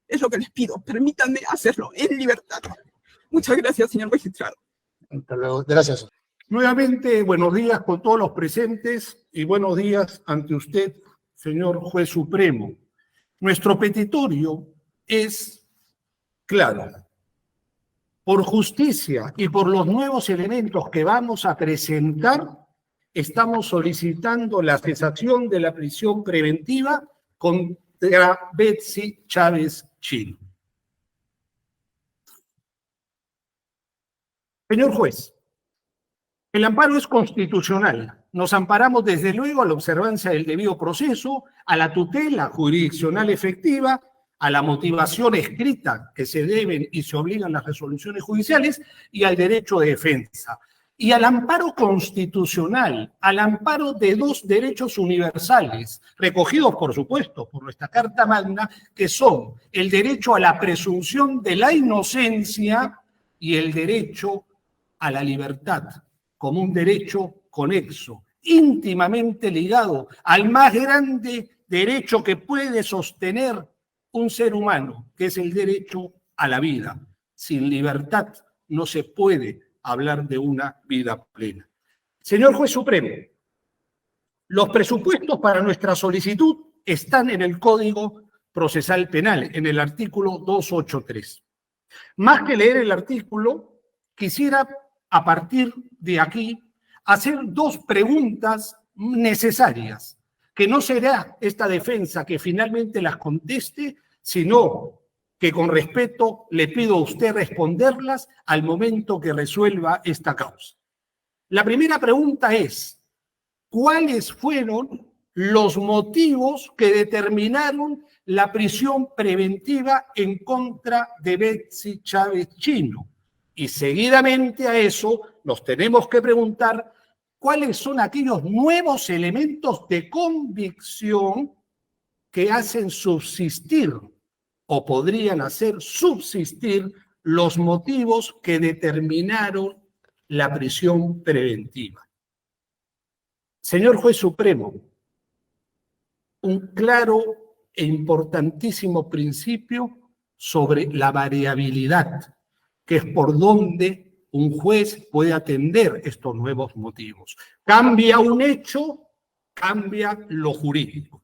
Es lo que les pido. Permítanme hacerlo en libertad. Muchas gracias, señor magistrado. Hasta luego. Gracias. Nuevamente, buenos días con todos los presentes y buenos días ante usted, señor juez supremo. Nuestro petitorio es claro. Por justicia y por los nuevos elementos que vamos a presentar, estamos solicitando la cesación de la prisión preventiva contra Betsy Chávez Chino. Señor juez, el amparo es constitucional. Nos amparamos desde luego a la observancia del debido proceso, a la tutela jurisdiccional efectiva, a la motivación escrita que se deben y se obligan las resoluciones judiciales y al derecho de defensa. Y al amparo constitucional, al amparo de dos derechos universales, recogidos, por supuesto, por nuestra Carta Magna, que son el derecho a la presunción de la inocencia y el derecho a la libertad, como un derecho conexo, íntimamente ligado al más grande derecho que puede sostener un ser humano, que es el derecho a la vida. Sin libertad no se puede hablar de una vida plena. Señor juez supremo, los presupuestos para nuestra solicitud están en el Código Procesal Penal, en el artículo 283. Más que leer el artículo, quisiera a partir de aquí hacer dos preguntas necesarias, que no será esta defensa que finalmente las conteste, sino que con respeto le pido a usted responderlas al momento que resuelva esta causa. La primera pregunta es, ¿cuáles fueron los motivos que determinaron la prisión preventiva en contra de Betsy Chávez Chino? Y seguidamente a eso nos tenemos que preguntar cuáles son aquellos nuevos elementos de convicción que hacen subsistir o podrían hacer subsistir los motivos que determinaron la prisión preventiva. Señor juez supremo, un claro e importantísimo principio sobre la variabilidad, que es por donde un juez puede atender estos nuevos motivos. Cambia un hecho, cambia lo jurídico.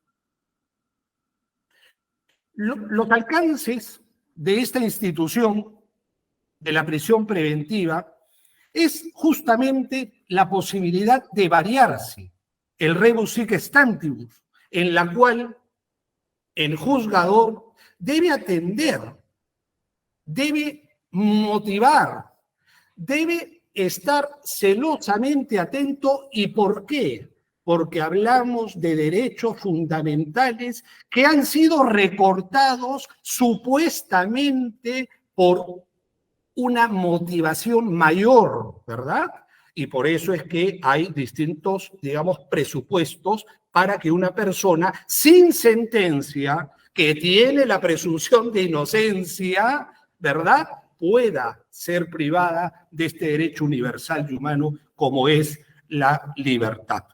Los alcances de esta institución, de la prisión preventiva, es justamente la posibilidad de variarse, el rebus sic stantibus, en la cual el juzgador debe atender, debe motivar, debe estar celosamente atento. ¿Y por qué? Porque hablamos de derechos fundamentales que han sido recortados supuestamente por una motivación mayor, ¿verdad? Y por eso es que hay distintos, digamos, presupuestos para que una persona sin sentencia, que tiene la presunción de inocencia, ¿verdad?, pueda ser privada de este derecho universal y humano como es la libertad.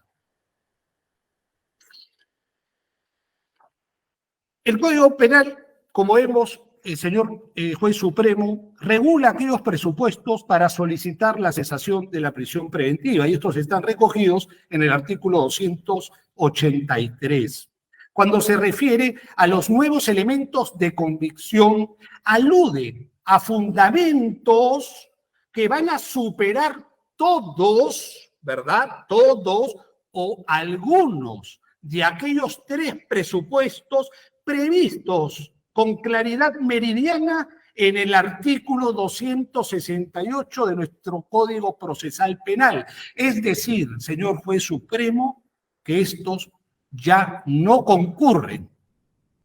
El Código Penal, como vemos, el señor juez supremo, regula aquellos presupuestos para solicitar la cesación de la prisión preventiva, y estos están recogidos en el artículo 283. Cuando se refiere a los nuevos elementos de convicción, alude a fundamentos que van a superar todos, ¿verdad?, todos o algunos de aquellos tres presupuestos previstos con claridad meridiana en el artículo 268 de nuestro Código Procesal Penal. Es decir, señor juez supremo, que estos ya no concurren,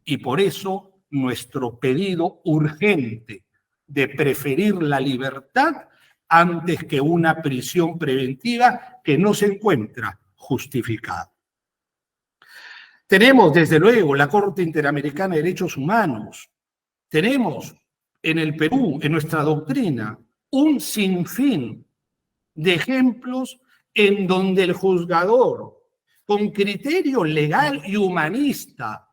y por eso nuestro pedido urgente de preferir la libertad antes que una prisión preventiva que no se encuentra justificada. Tenemos, desde luego, la Corte Interamericana de Derechos Humanos. Tenemos en el Perú, en nuestra doctrina, un sinfín de ejemplos en donde el juzgador, con criterio legal y humanista,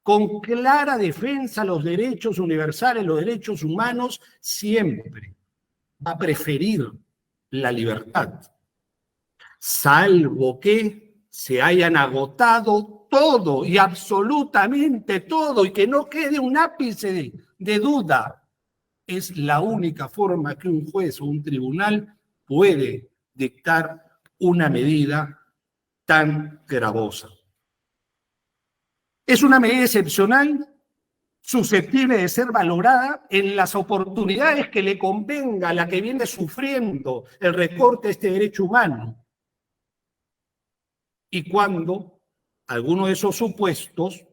con clara defensa a los derechos universales, los derechos humanos, siempre va a preferir la libertad, salvo que se hayan agotado todo y absolutamente todo y que no quede un ápice de duda. Es la única forma que un juez o un tribunal puede dictar una medida tan gravosa. Es una medida excepcional, susceptible de ser valorada en las oportunidades que le convenga a la que viene sufriendo el recorte de este derecho humano. Y cuando alguno de esos supuestos,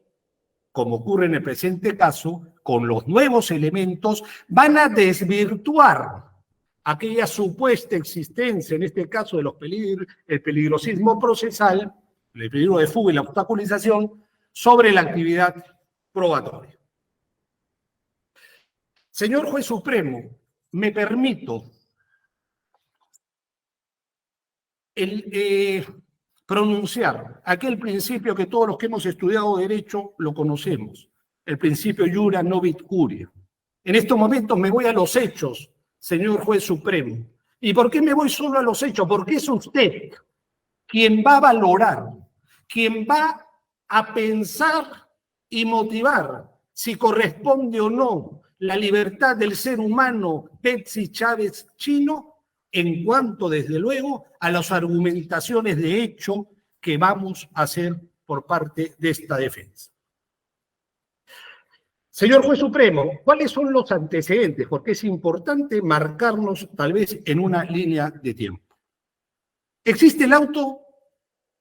como ocurre en el presente caso, con los nuevos elementos, van a desvirtuar aquella supuesta existencia, en este caso de los el peligrosismo procesal, el peligro de fuga y la obstaculización, sobre la actividad probatoria. Señor Juez Supremo, me permito pronunciar aquel principio que todos los que hemos estudiado Derecho lo conocemos, el principio iura novit curia. En estos momentos me voy a los hechos, señor Juez Supremo. ¿Y por qué me voy solo a los hechos? Porque es usted quien va a valorar, quien va a pensar y motivar si corresponde o no la libertad del ser humano Betsy Chávez Chino, en cuanto, desde luego, a las argumentaciones de hecho que vamos a hacer por parte de esta defensa. Señor Juez Supremo, ¿cuáles son los antecedentes? Porque es importante marcarnos tal vez en una línea de tiempo. Existe el auto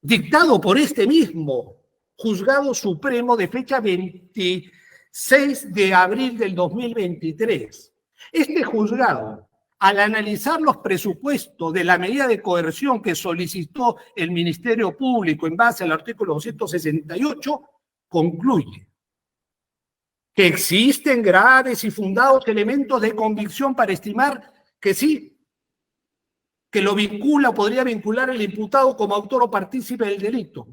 dictado por este mismo Juzgado Supremo de fecha 26 de abril del 2023. Este juzgado, al analizar los presupuestos de la medida de coerción que solicitó el Ministerio Público en base al artículo 268, concluye que existen graves y fundados elementos de convicción para estimar que sí, que lo vincula o podría vincular al imputado como autor o partícipe del delito,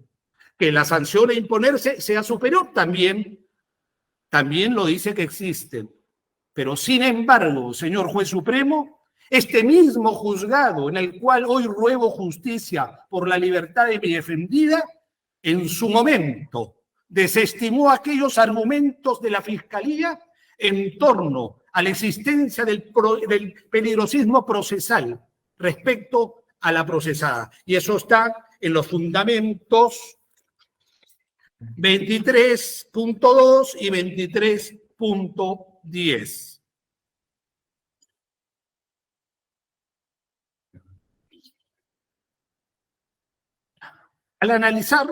que la sanción a imponerse sea superior, también lo dice que existen. Pero sin embargo, señor Juez Supremo, este mismo juzgado en el cual hoy ruego justicia por la libertad de mi defendida, en su momento desestimó aquellos argumentos de la Fiscalía en torno a la existencia del peligrosismo procesal respecto a la procesada. Y eso está en los fundamentos 23.2 y 23.10. Al analizar,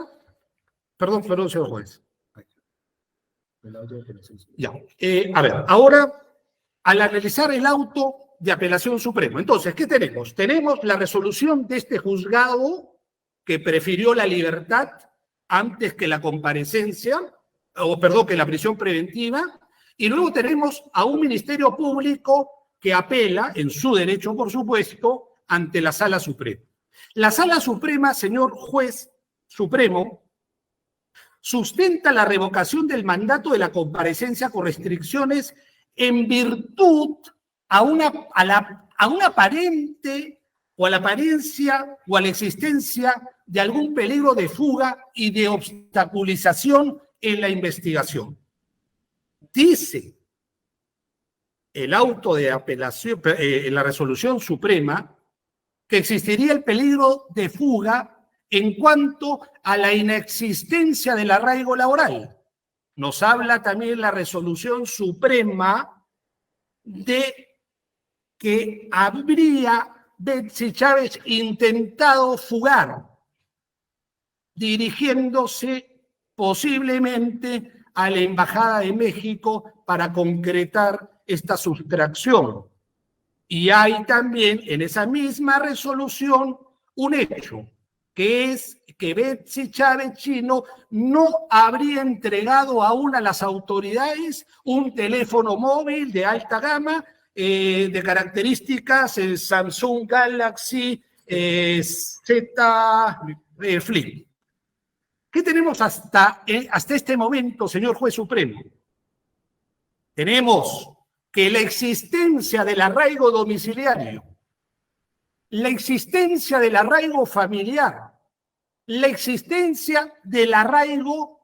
perdón, señor juez. Ya, a ver, ahora, al analizar el auto de apelación supremo, entonces, ¿qué tenemos? Tenemos la resolución de este juzgado que prefirió la libertad antes que la comparecencia, que la prisión preventiva, y luego tenemos a un Ministerio Público que apela, en su derecho, por supuesto, ante la Sala Suprema. La Sala Suprema, señor Juez Supremo, sustenta la revocación del mandato de la comparecencia con restricciones en virtud a una aparente o a la apariencia o a la existencia de algún peligro de fuga y de obstaculización en la investigación. Dice el auto de apelación, en la resolución suprema, que existiría el peligro de fuga en cuanto a la inexistencia del arraigo laboral. Nos habla también la resolución suprema de que habría Betsy Chávez intentado fugar, dirigiéndose posiblemente a la Embajada de México para concretar esta sustracción. Y hay también en esa misma resolución un hecho, que es que Betsy Chávez Chino no habría entregado aún a las autoridades un teléfono móvil de alta gama de características Samsung Galaxy Z Flip. ¿Qué tenemos hasta este momento, señor juez supremo? Tenemos que la existencia del arraigo domiciliario, la existencia del arraigo familiar, la existencia del arraigo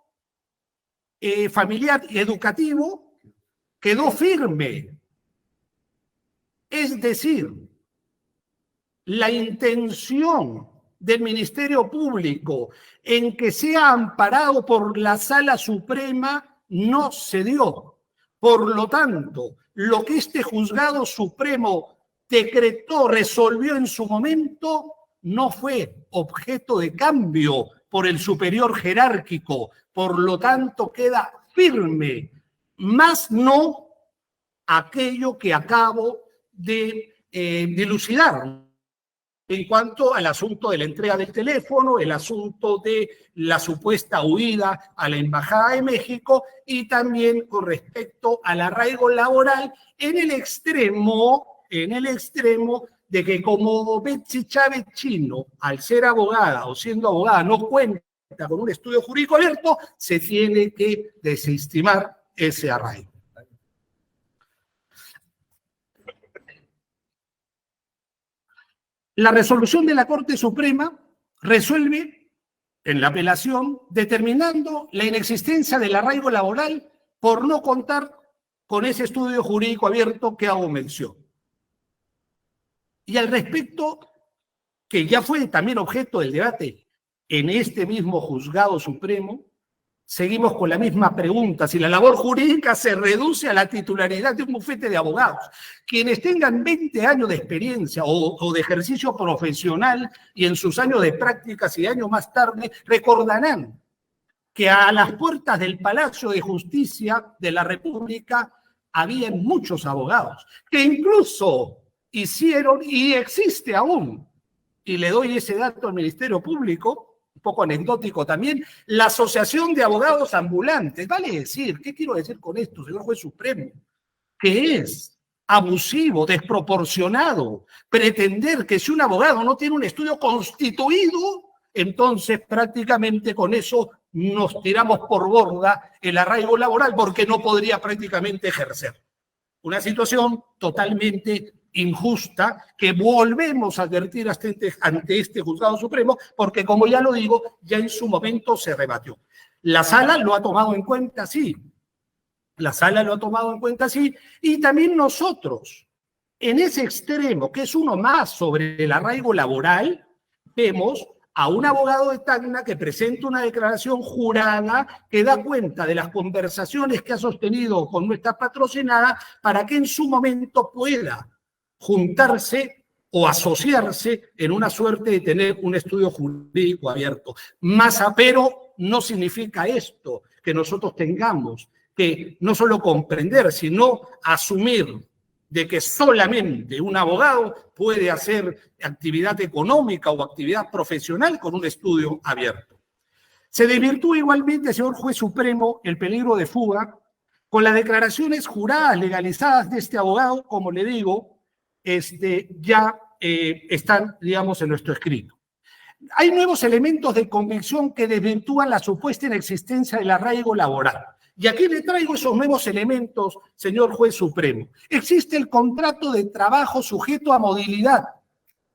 familiar y educativo quedó firme. Es decir, la intención del Ministerio Público en que sea amparado por la Sala Suprema no se dio. Por lo tanto, lo que este Juzgado Supremo decretó, resolvió en su momento, no fue objeto de cambio por el superior jerárquico. Por lo tanto, queda firme, más no aquello que acabo de dilucidar en cuanto al asunto de la entrega del teléfono, el asunto de la supuesta huida a la Embajada de México y también con respecto al arraigo laboral en el extremo de que como Betsy Chávez Chino, al ser abogada o siendo abogada, no cuenta con un estudio jurídico abierto, se tiene que desestimar ese arraigo. La resolución de la Corte Suprema resuelve en la apelación determinando la inexistencia del arraigo laboral por no contar con ese estudio jurídico abierto que hago mención. Y al respecto, que ya fue también objeto del debate en este mismo Juzgado Supremo, seguimos con la misma pregunta: si la labor jurídica se reduce a la titularidad de un bufete de abogados. Quienes tengan 20 años de experiencia o de ejercicio profesional y en sus años de prácticas y años más tarde, recordarán que a las puertas del Palacio de Justicia de la República habían muchos abogados que incluso hicieron, y existe aún, y le doy ese dato al Ministerio Público, un poco anecdótico también, la Asociación de Abogados Ambulantes. Vale decir, ¿qué quiero decir con esto, señor juez supremo? Que es abusivo, desproporcionado, pretender que si un abogado no tiene un estudio constituido, entonces prácticamente con eso nos tiramos por borda el arraigo laboral porque no podría prácticamente ejercer. Una situación totalmente injusta que volvemos a advertir ante este Juzgado Supremo porque, como ya lo digo, ya en su momento se rebatió. La Sala lo ha tomado en cuenta, sí. La Sala lo ha tomado en cuenta, sí. Y también nosotros, en ese extremo, que es uno más sobre el arraigo laboral, vemos a un abogado de Tacna que presenta una declaración jurada que da cuenta de las conversaciones que ha sostenido con nuestra patrocinada para que en su momento pueda juntarse o asociarse en una suerte de tener un estudio jurídico abierto. Pero no significa esto que nosotros tengamos que no solo comprender, sino asumir de que solamente un abogado puede hacer actividad económica o actividad profesional con un estudio abierto. Se desvirtúa igualmente, señor juez supremo, el peligro de fuga con las declaraciones juradas legalizadas de este abogado, como le digo, ya están, digamos, en nuestro escrito. Hay nuevos elementos de convicción que desvirtúan la supuesta inexistencia del arraigo laboral. Y aquí le traigo esos nuevos elementos, señor juez supremo. Existe el contrato de trabajo sujeto a modalidad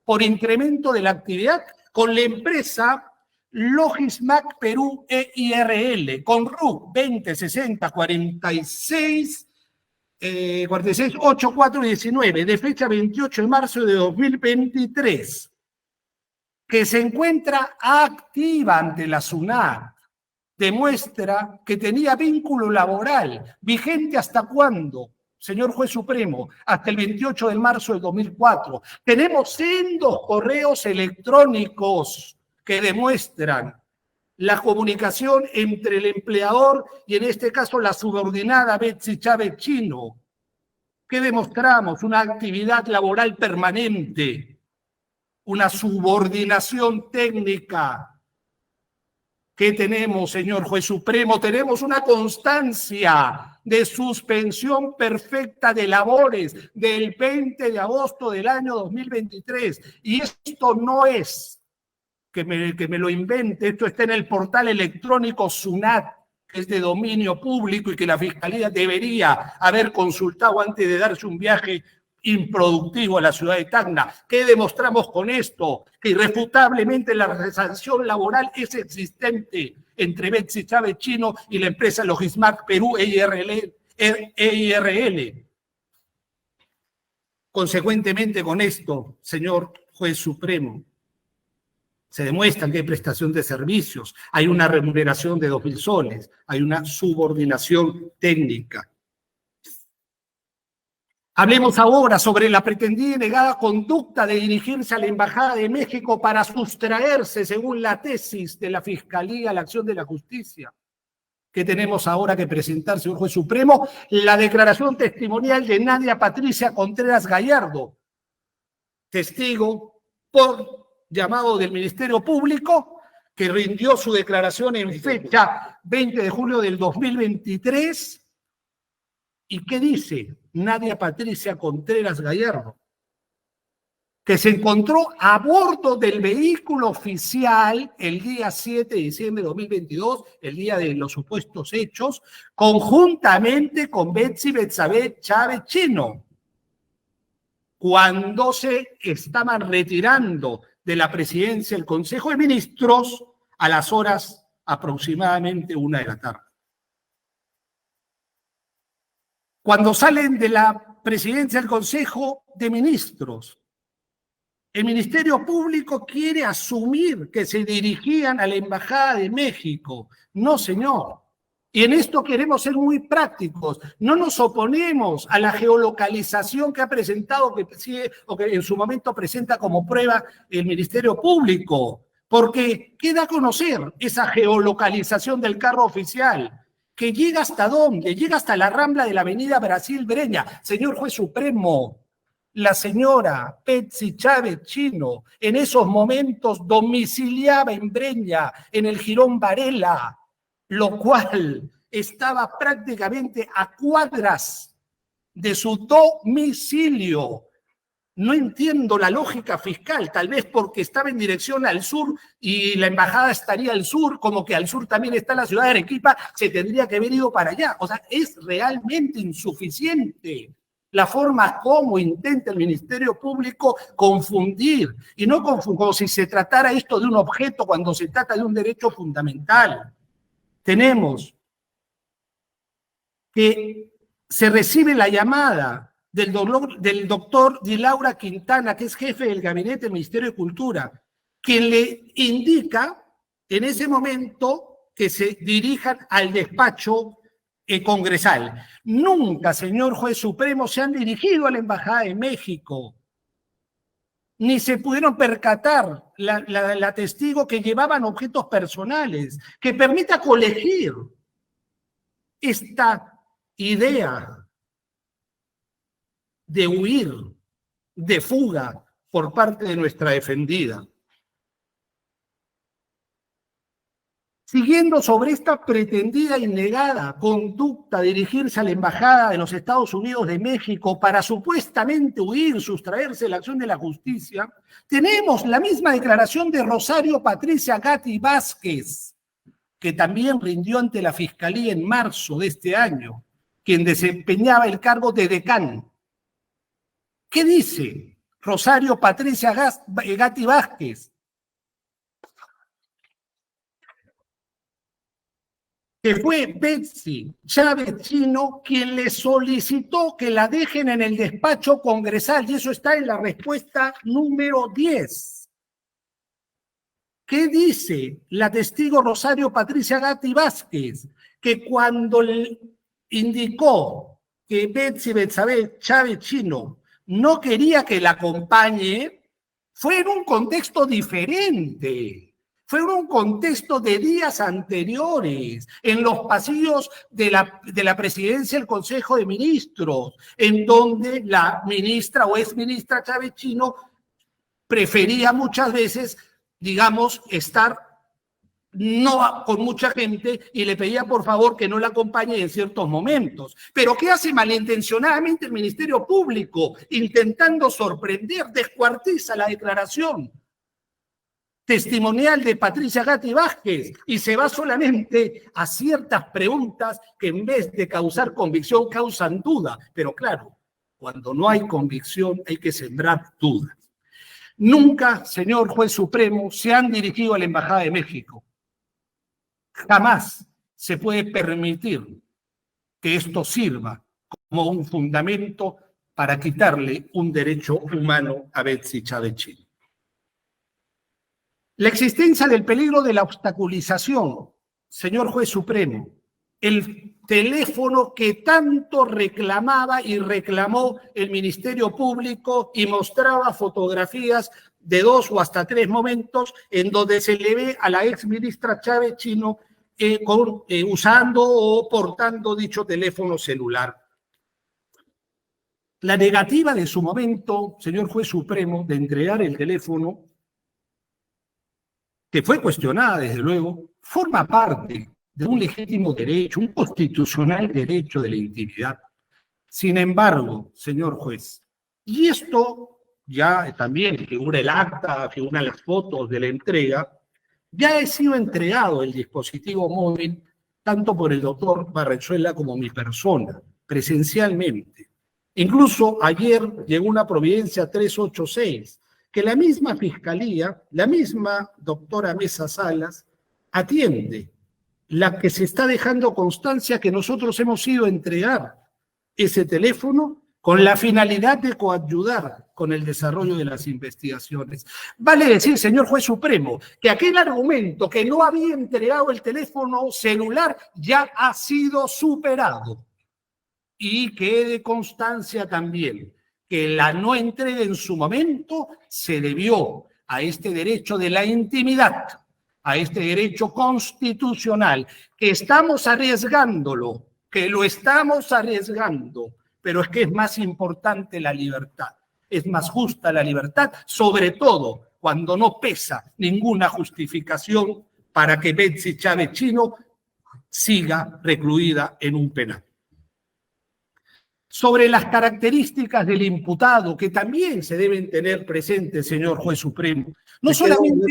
por incremento de la actividad con la empresa Logismac Perú EIRL, con RUC 2060 46 8419, de fecha 28 de marzo de 2023, que se encuentra activa ante la SUNAT, demuestra que tenía vínculo laboral, vigente hasta cuándo, señor juez supremo, hasta el 28 de marzo de 2004. Tenemos sendos correos electrónicos que demuestran la comunicación entre el empleador y en este caso la subordinada Betsy Chávez Chino. ¿Qué demostramos? Una actividad laboral permanente, una subordinación técnica. ¿Qué tenemos, señor juez supremo? Tenemos una constancia de suspensión perfecta de labores del 20 de agosto del año 2023. Y esto no es que me lo invente. Esto está en el portal electrónico SUNAT, que es de dominio público y que la Fiscalía debería haber consultado antes de darse un viaje improductivo a la ciudad de Tacna. ¿Qué demostramos con esto? Que irrefutablemente la sanción laboral es existente entre Betsy Chávez Chino y la empresa Logismart Perú EIRL. Consecuentemente con esto, señor juez supremo, se demuestra que hay prestación de servicios, hay una remuneración de 2.000 soles, hay una subordinación técnica. Hablemos ahora sobre la pretendida y negada conducta de dirigirse a la Embajada de México para sustraerse, según la tesis de la Fiscalía, a la acción de la justicia. Que tenemos ahora que presentar, señor juez supremo, la declaración testimonial de Nadia Patricia Contreras Gallardo, testigo por llamado del Ministerio Público, que rindió su declaración en fecha 20 de julio del 2023. ¿Y qué dice Nadia Patricia Contreras Gallardo? Que se encontró a bordo del vehículo oficial el día 7 de diciembre de 2022, el día de los supuestos hechos, conjuntamente con Betsy Betsabe Chávez Chino, cuando se estaban retirando de la presidencia del Consejo de Ministros a las horas aproximadamente 1 de la tarde. Cuando salen de la presidencia del Consejo de Ministros, el Ministerio Público quiere asumir que se dirigían a la Embajada de México. No, señor. Y en esto queremos ser muy prácticos. No nos oponemos a la geolocalización que ha presentado, o que en su momento presenta como prueba el Ministerio Público, porque queda a conocer esa geolocalización del carro oficial, que llega hasta dónde, llega hasta la rambla de la avenida Brasil Breña. Señor juez supremo, la señora Betsy Chávez Chino en esos momentos domiciliaba en Breña, en el Jirón Varela, lo cual estaba prácticamente a cuadras de su domicilio. No entiendo la lógica fiscal, tal vez porque estaba en dirección al sur y la embajada estaría al sur, como que al sur también está la ciudad de Arequipa, se tendría que haber ido para allá. O sea, es realmente insuficiente la forma como intenta el Ministerio Público confundir, y no como si se tratara esto de un objeto cuando se trata de un derecho fundamental. Tenemos que se recibe la llamada del doctor Di Laura Quintana, que es jefe del gabinete del Ministerio de Cultura, quien le indica en ese momento que se dirijan al despacho congresal. Nunca, señor juez supremo, se han dirigido a la Embajada de México, ni se pudieron percatar la testigo que llevaban objetos personales, que permita colegir esta idea de huir, de fuga por parte de nuestra defendida. Siguiendo sobre esta pretendida y negada conducta de dirigirse a la Embajada de los Estados Unidos de México para supuestamente huir, sustraerse de la acción de la justicia, tenemos la misma declaración de Rosario Patricia Gatti Vázquez, que también rindió ante la Fiscalía en marzo de este año, quien desempeñaba el cargo de decán. ¿Qué dice Rosario Patricia Gatti Vázquez? Que fue Betsy Chávez Chino quien le solicitó que la dejen en el despacho congresal, y eso está en la respuesta número 10. ¿Qué dice la testigo Rosario Patricia Gatti Vázquez? Que cuando le indicó que Betsy Chávez Chino no quería que la acompañe, fue en un contexto diferente. Fue en un contexto de días anteriores, en los pasillos de la presidencia del Consejo de Ministros, en donde la ministra o exministra Chávez Chino prefería muchas veces, digamos, estar no con mucha gente y le pedía por favor que no la acompañe en ciertos momentos. Pero ¿qué hace malintencionadamente el Ministerio Público? Intentando sorprender, descuartiza la declaración testimonial de Patricia Gatti Vázquez y se va solamente a ciertas preguntas que en vez de causar convicción causan duda. Pero claro, cuando no hay convicción hay que sembrar dudas. Nunca, señor juez supremo, se han dirigido a la Embajada de México. Jamás se puede permitir que esto sirva como un fundamento para quitarle un derecho humano a Betsy Chávez Chino. La existencia del peligro de la obstaculización, señor juez supremo, el teléfono que tanto reclamaba y reclamó el Ministerio Público y mostraba fotografías de 2 o hasta 3 momentos en donde se le ve a la exministra Chávez Chino usando o portando dicho teléfono celular. La negativa de su momento, señor juez supremo, de entregar el teléfono, que fue cuestionada desde luego, forma parte de un legítimo derecho, un constitucional derecho de la intimidad. Sin embargo, señor juez, y esto ya también figura el acta, figuran las fotos de la entrega, ya ha sido entregado el dispositivo móvil tanto por el doctor Barrechuela como mi persona, presencialmente. Incluso ayer llegó una providencia 386, que la misma fiscalía, la misma doctora Mesa Salas, atiende, la que se está dejando constancia que nosotros hemos ido a entregar ese teléfono con la finalidad de coayudar con el desarrollo de las investigaciones. Vale decir, señor juez supremo, que aquel argumento que no había entregado el teléfono celular ya ha sido superado. Y quede constancia también que la no entrega en su momento se debió a este derecho de la intimidad, a este derecho constitucional, que estamos arriesgándolo, que lo estamos arriesgando, pero es que es más importante la libertad, es más justa la libertad, sobre todo cuando no pesa ninguna justificación para que Betsy Chávez Chino siga recluida en un penal. Sobre las características del imputado, que también se deben tener presentes, señor juez supremo. No solamente...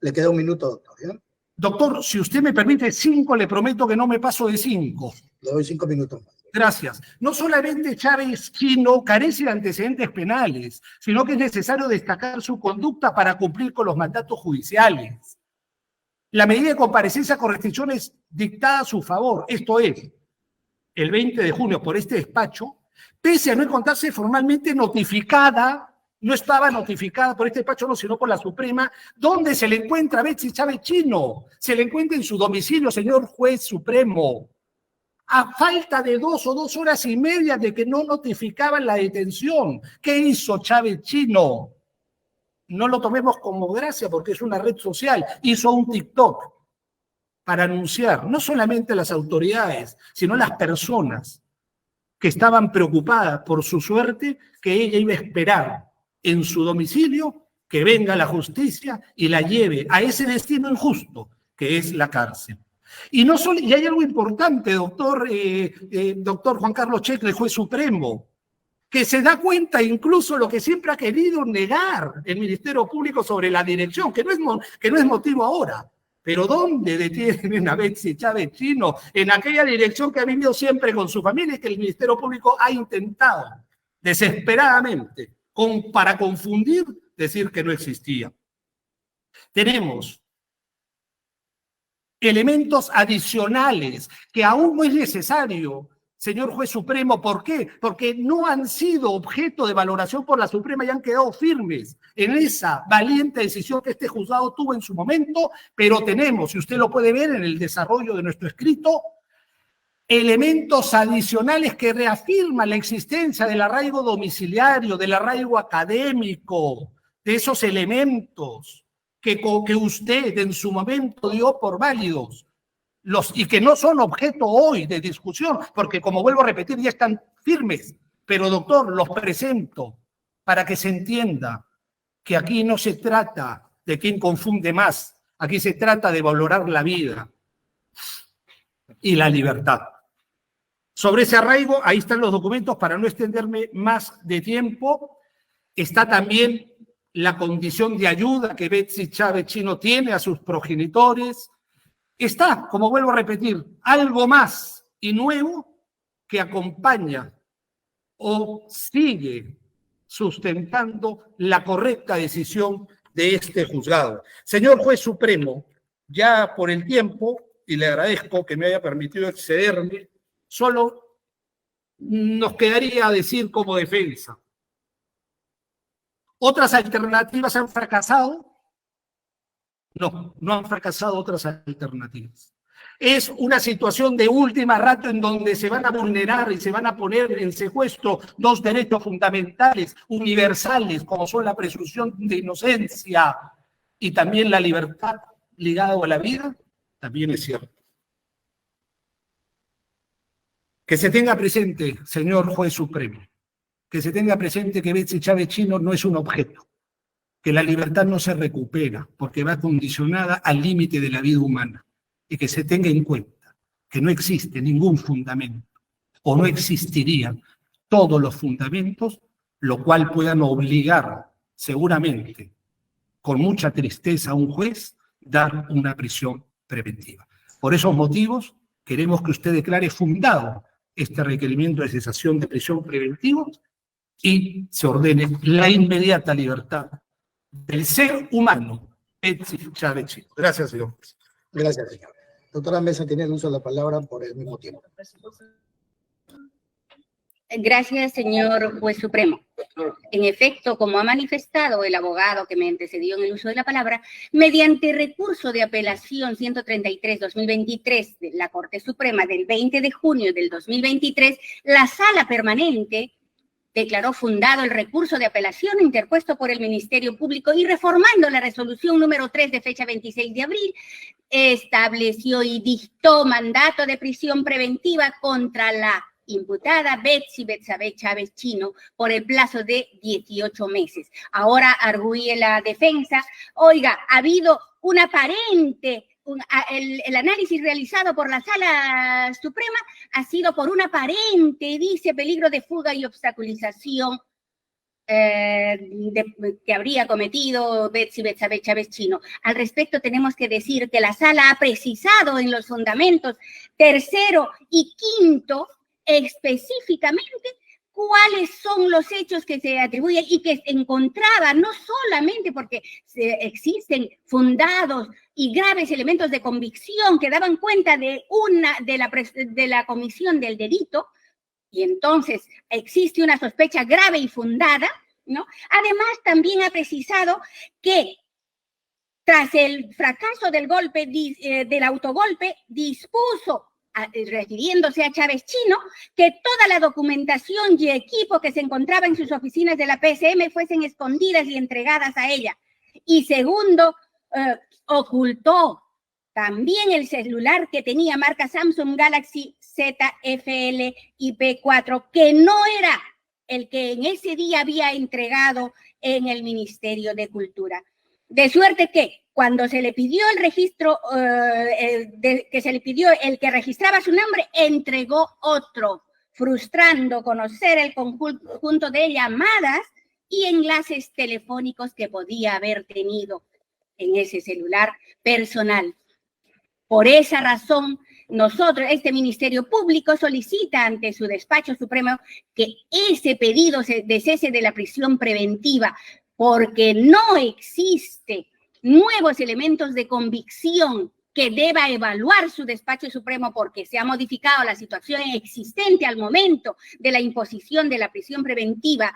Le queda un minuto, doctor. ¿Ya? Doctor, si usted me permite 5, le prometo que no me paso de 5. Le doy 5 minutos más. Gracias. No solamente Chávez Chino carece de antecedentes penales, sino que es necesario destacar su conducta para cumplir con los mandatos judiciales. La medida de comparecencia con restricciones dictada a su favor, esto es, el 20 de junio por este despacho, pese a no encontrarse formalmente notificada, no estaba notificada por este despacho, no, sino por la Suprema, donde se le encuentra a Betsy Chávez Chino. Se le encuentra en su domicilio, señor juez supremo. A falta de 2 o 2 horas y media de que no notificaban la detención. ¿Qué hizo Chávez Chino? No lo tomemos como gracia porque es una red social. Hizo un TikTok para anunciar no solamente a las autoridades, sino a las personas que estaban preocupadas por su suerte, que ella iba a esperar en su domicilio que venga la justicia y la lleve a ese destino injusto, que es la cárcel. Y no solo, y hay algo importante, doctor Juan Carlos Checle, juez supremo, que se da cuenta incluso lo que siempre ha querido negar el Ministerio Público sobre la dirección, que no es motivo ahora. Pero ¿dónde detienen a Betsy Chávez Chino? En aquella dirección que ha vivido siempre con su familia y que el Ministerio Público ha intentado desesperadamente para confundir, decir que no existía. Tenemos elementos adicionales que aún no es necesario, señor juez supremo. ¿Por qué? Porque no han sido objeto de valoración por la Suprema y han quedado firmes en esa valiente decisión que este juzgado tuvo en su momento, pero tenemos, y usted lo puede ver en el desarrollo de nuestro escrito, elementos adicionales que reafirman la existencia del arraigo domiciliario, del arraigo académico, de esos elementos que usted en su momento dio por válidos, y que no son objeto hoy de discusión, porque como vuelvo a repetir, ya están firmes. Pero doctor, los presento para que se entienda que aquí no se trata de quién confunde más, aquí se trata de valorar la vida y la libertad. Sobre ese arraigo, ahí están los documentos para no extenderme más de tiempo. Está también la condición de ayuda que Betsy Chávez Chino tiene a sus progenitores. Está, como vuelvo a repetir, algo más y nuevo que acompaña o sigue sustentando la correcta decisión de este juzgado. Señor juez supremo, ya por el tiempo, y le agradezco que me haya permitido excederme, solo nos quedaría decir como defensa. ¿Otras alternativas han fracasado? No, no han fracasado otras alternativas. Es una situación de última rato en donde se van a vulnerar y se van a poner en secuestro dos derechos fundamentales, universales, como son la presunción de inocencia y también la libertad ligada a la vida, también es cierto. Que se tenga presente, señor juez supremo, que se tenga presente que Betsy Chávez Chino no es un objeto, que la libertad no se recupera porque va condicionada al límite de la vida humana, y que se tenga en cuenta que no existe ningún fundamento o no existirían todos los fundamentos, lo cual puedan obligar seguramente con mucha tristeza a un juez dar una prisión preventiva. Por esos motivos queremos que usted declare fundado este requerimiento de cesación de prisión preventiva y se ordene la inmediata libertad del ser humano, Betsy Chávez Chino. Gracias, señor. Gracias, señor. Doctora Mesa tiene el uso de la palabra por el mismo tiempo. Gracias, señor juez supremo. En efecto, como ha manifestado el abogado que me antecedió en el uso de la palabra, mediante recurso de apelación 133-2023 de la Corte Suprema del 20 de junio del 2023, la Sala Permanente declaró fundado el recurso de apelación interpuesto por el Ministerio Público y reformando la resolución número 3 de fecha 26 de abril, estableció y dictó mandato de prisión preventiva contra la imputada Betsy Betsabe Chávez Chino por el plazo de 18 meses. Ahora arguye la defensa, oiga, ha habido un aparente... El análisis realizado por la Sala Suprema ha sido por un aparente, dice, peligro de fuga y obstaculización que habría cometido Betsy Betsabe Chávez Chino. Al respecto tenemos que decir que la Sala ha precisado en los fundamentos tercero y quinto específicamente cuáles son los hechos que se atribuyen y que se encontraba, no solamente porque existen fundados y graves elementos de convicción que daban cuenta de la comisión del delito, y entonces existe una sospecha grave y fundada, ¿no? Además, también ha precisado que tras el fracaso del golpe, del autogolpe, dispuso, refiriéndose a Chávez Chino, que toda la documentación y equipo que se encontraba en sus oficinas de la PSM fuesen escondidas y entregadas a ella. Y segundo, ocultó también el celular que tenía marca Samsung Galaxy Z FL IP4, que no era el que en ese día había entregado en el Ministerio de Cultura. De suerte que cuando se le pidió el registro, el que registraba su nombre, entregó otro, frustrando conocer el conjunto de llamadas y enlaces telefónicos que podía haber tenido en ese celular personal. Por esa razón, nosotros, este Ministerio Público, solicita ante su despacho supremo que ese pedido de cese de la prisión preventiva, porque no existe nuevos elementos de convicción que deba evaluar su despacho supremo porque se ha modificado la situación existente al momento de la imposición de la prisión preventiva,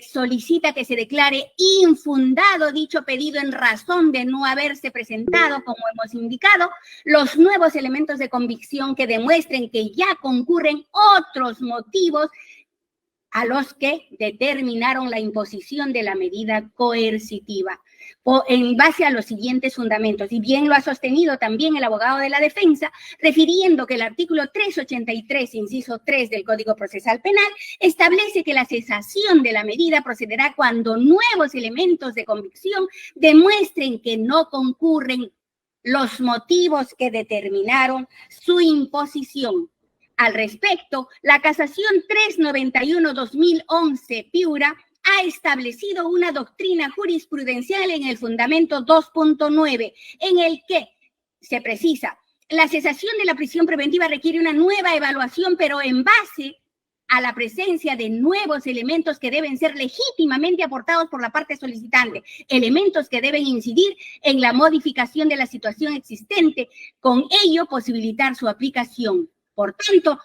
solicita que se declare infundado dicho pedido en razón de no haberse presentado, como hemos indicado, los nuevos elementos de convicción que demuestren que ya concurren otros motivos a los que determinaron la imposición de la medida coercitiva, en base a los siguientes fundamentos. Y bien lo ha sostenido también el abogado de la defensa, refiriendo que el artículo 383, inciso 3 del Código Procesal Penal, establece que la cesación de la medida procederá cuando nuevos elementos de convicción demuestren que no concurren los motivos que determinaron su imposición. Al respecto, la casación 391-2011 Piura ha establecido una doctrina jurisprudencial en el fundamento 2.9, en el que se precisa: la cesación de la prisión preventiva requiere una nueva evaluación, pero en base a la presencia de nuevos elementos que deben ser legítimamente aportados por la parte solicitante, elementos que deben incidir en la modificación de la situación existente, con ello posibilitar su aplicación. Por tanto,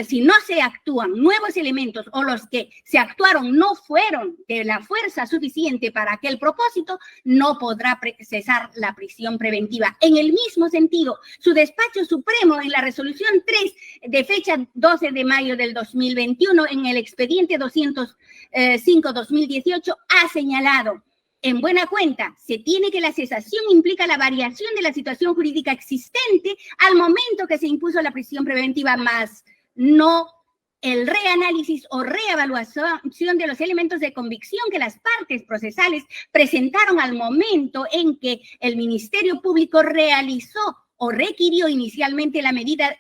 si no se actúan nuevos elementos o los que se actuaron no fueron de la fuerza suficiente para aquel propósito, no podrá cesar la prisión preventiva. En el mismo sentido, su despacho supremo en la resolución 3 de fecha 12 de mayo del 2021, en el expediente 205-2018, ha señalado: en buena cuenta, se tiene que la cesación implica la variación de la situación jurídica existente al momento que se impuso la prisión preventiva, más no el reanálisis o reevaluación de los elementos de convicción que las partes procesales presentaron al momento en que el Ministerio Público realizó o requirió inicialmente la medida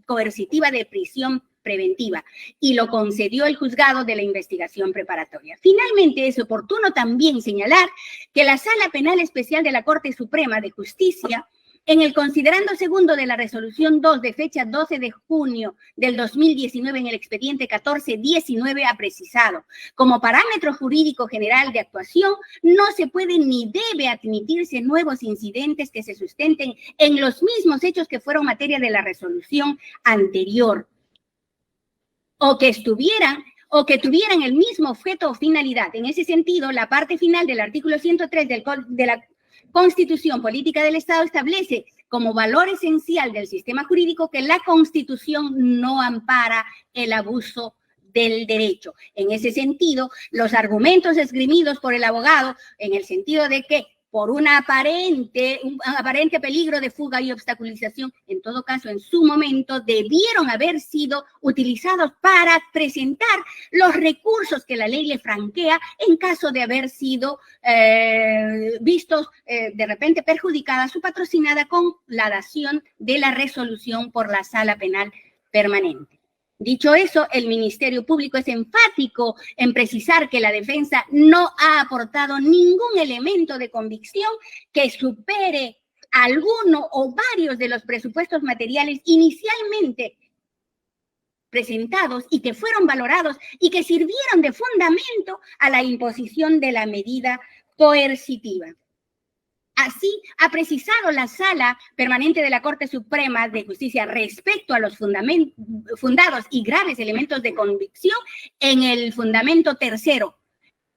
coercitiva de prisión preventiva y lo concedió el juzgado de la investigación preparatoria. Finalmente, es oportuno también señalar que la Sala Penal Especial de la Corte Suprema de Justicia, en el considerando segundo de la resolución 2 de fecha 12 de junio del 2019, en el expediente 1419, ha precisado: como parámetro jurídico general de actuación, no se puede ni debe admitirse nuevos incidentes que se sustenten en los mismos hechos que fueron materia de la resolución anterior, o que tuvieran el mismo objeto o finalidad. En ese sentido, la parte final del artículo 103 de la Constitución Política del Estado establece como valor esencial del sistema jurídico que la Constitución no ampara el abuso del derecho. En ese sentido, los argumentos esgrimidos por el abogado, en el sentido de que por un aparente peligro de fuga y obstaculización, en todo caso, en su momento, debieron haber sido utilizados para presentar los recursos que la ley le franquea en caso de haber sido vistos de repente perjudicada su patrocinada con la dación de la resolución por la Sala Penal Permanente. Dicho eso, el Ministerio Público es enfático en precisar que la defensa no ha aportado ningún elemento de convicción que supere alguno o varios de los presupuestos materiales inicialmente presentados y que fueron valorados y que sirvieron de fundamento a la imposición de la medida coercitiva. Así ha precisado la Sala Permanente de la Corte Suprema de Justicia respecto a los fundados y graves elementos de convicción en el fundamento tercero,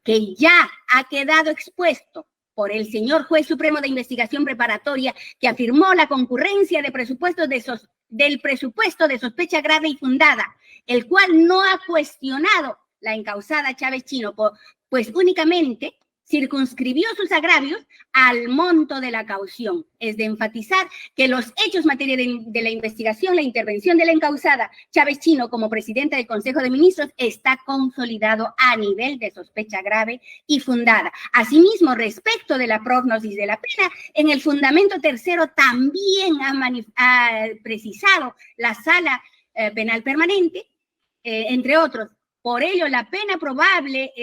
que ya ha quedado expuesto por el señor Juez Supremo de Investigación Preparatoria, que afirmó la concurrencia de del presupuesto de sospecha grave y fundada, el cual no ha cuestionado la encausada Chávez Chino, pues únicamente circunscribió sus agravios al monto de la caución. Es de enfatizar que los hechos materia de la investigación, la intervención de la encausada Chávez Chino como presidenta del Consejo de Ministros está consolidado a nivel de sospecha grave y fundada. Asimismo, respecto de la prognosis de la pena, en el fundamento tercero también ha precisado la Sala Penal Permanente, entre otros. Por ello, la pena probable,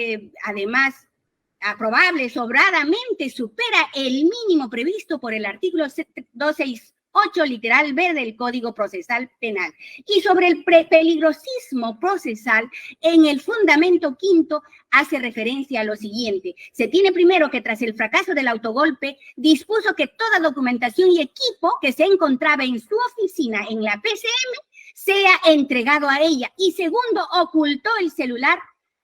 aprobable sobradamente supera el mínimo previsto por el artículo 268 literal B del Código Procesal Penal. Y sobre el peligrosismo procesal, en el fundamento quinto hace referencia a lo siguiente: se tiene primero que tras el fracaso del autogolpe dispuso que toda documentación y equipo que se encontraba en su oficina en la PCM sea entregado a ella, y segundo, ocultó el celular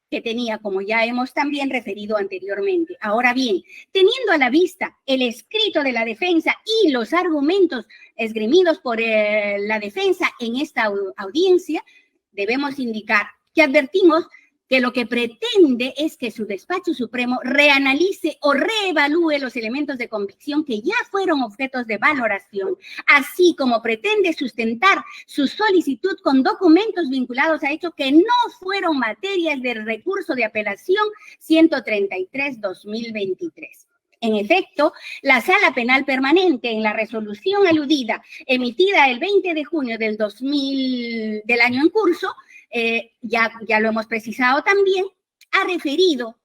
que tenía, como ya hemos también referido anteriormente. Ahora bien, teniendo a la vista el escrito de la defensa y los argumentos esgrimidos por la defensa en esta audiencia, debemos indicar que advertimos que lo que pretende es que su despacho supremo reanalice o reevalúe los elementos de convicción que ya fueron objetos de valoración, así como pretende sustentar su solicitud con documentos vinculados a hechos que no fueron materias del recurso de apelación 133-2023. En efecto, la Sala Penal Permanente, en la resolución aludida, emitida el 20 de junio del año en curso, ya lo hemos precisado también, ha referido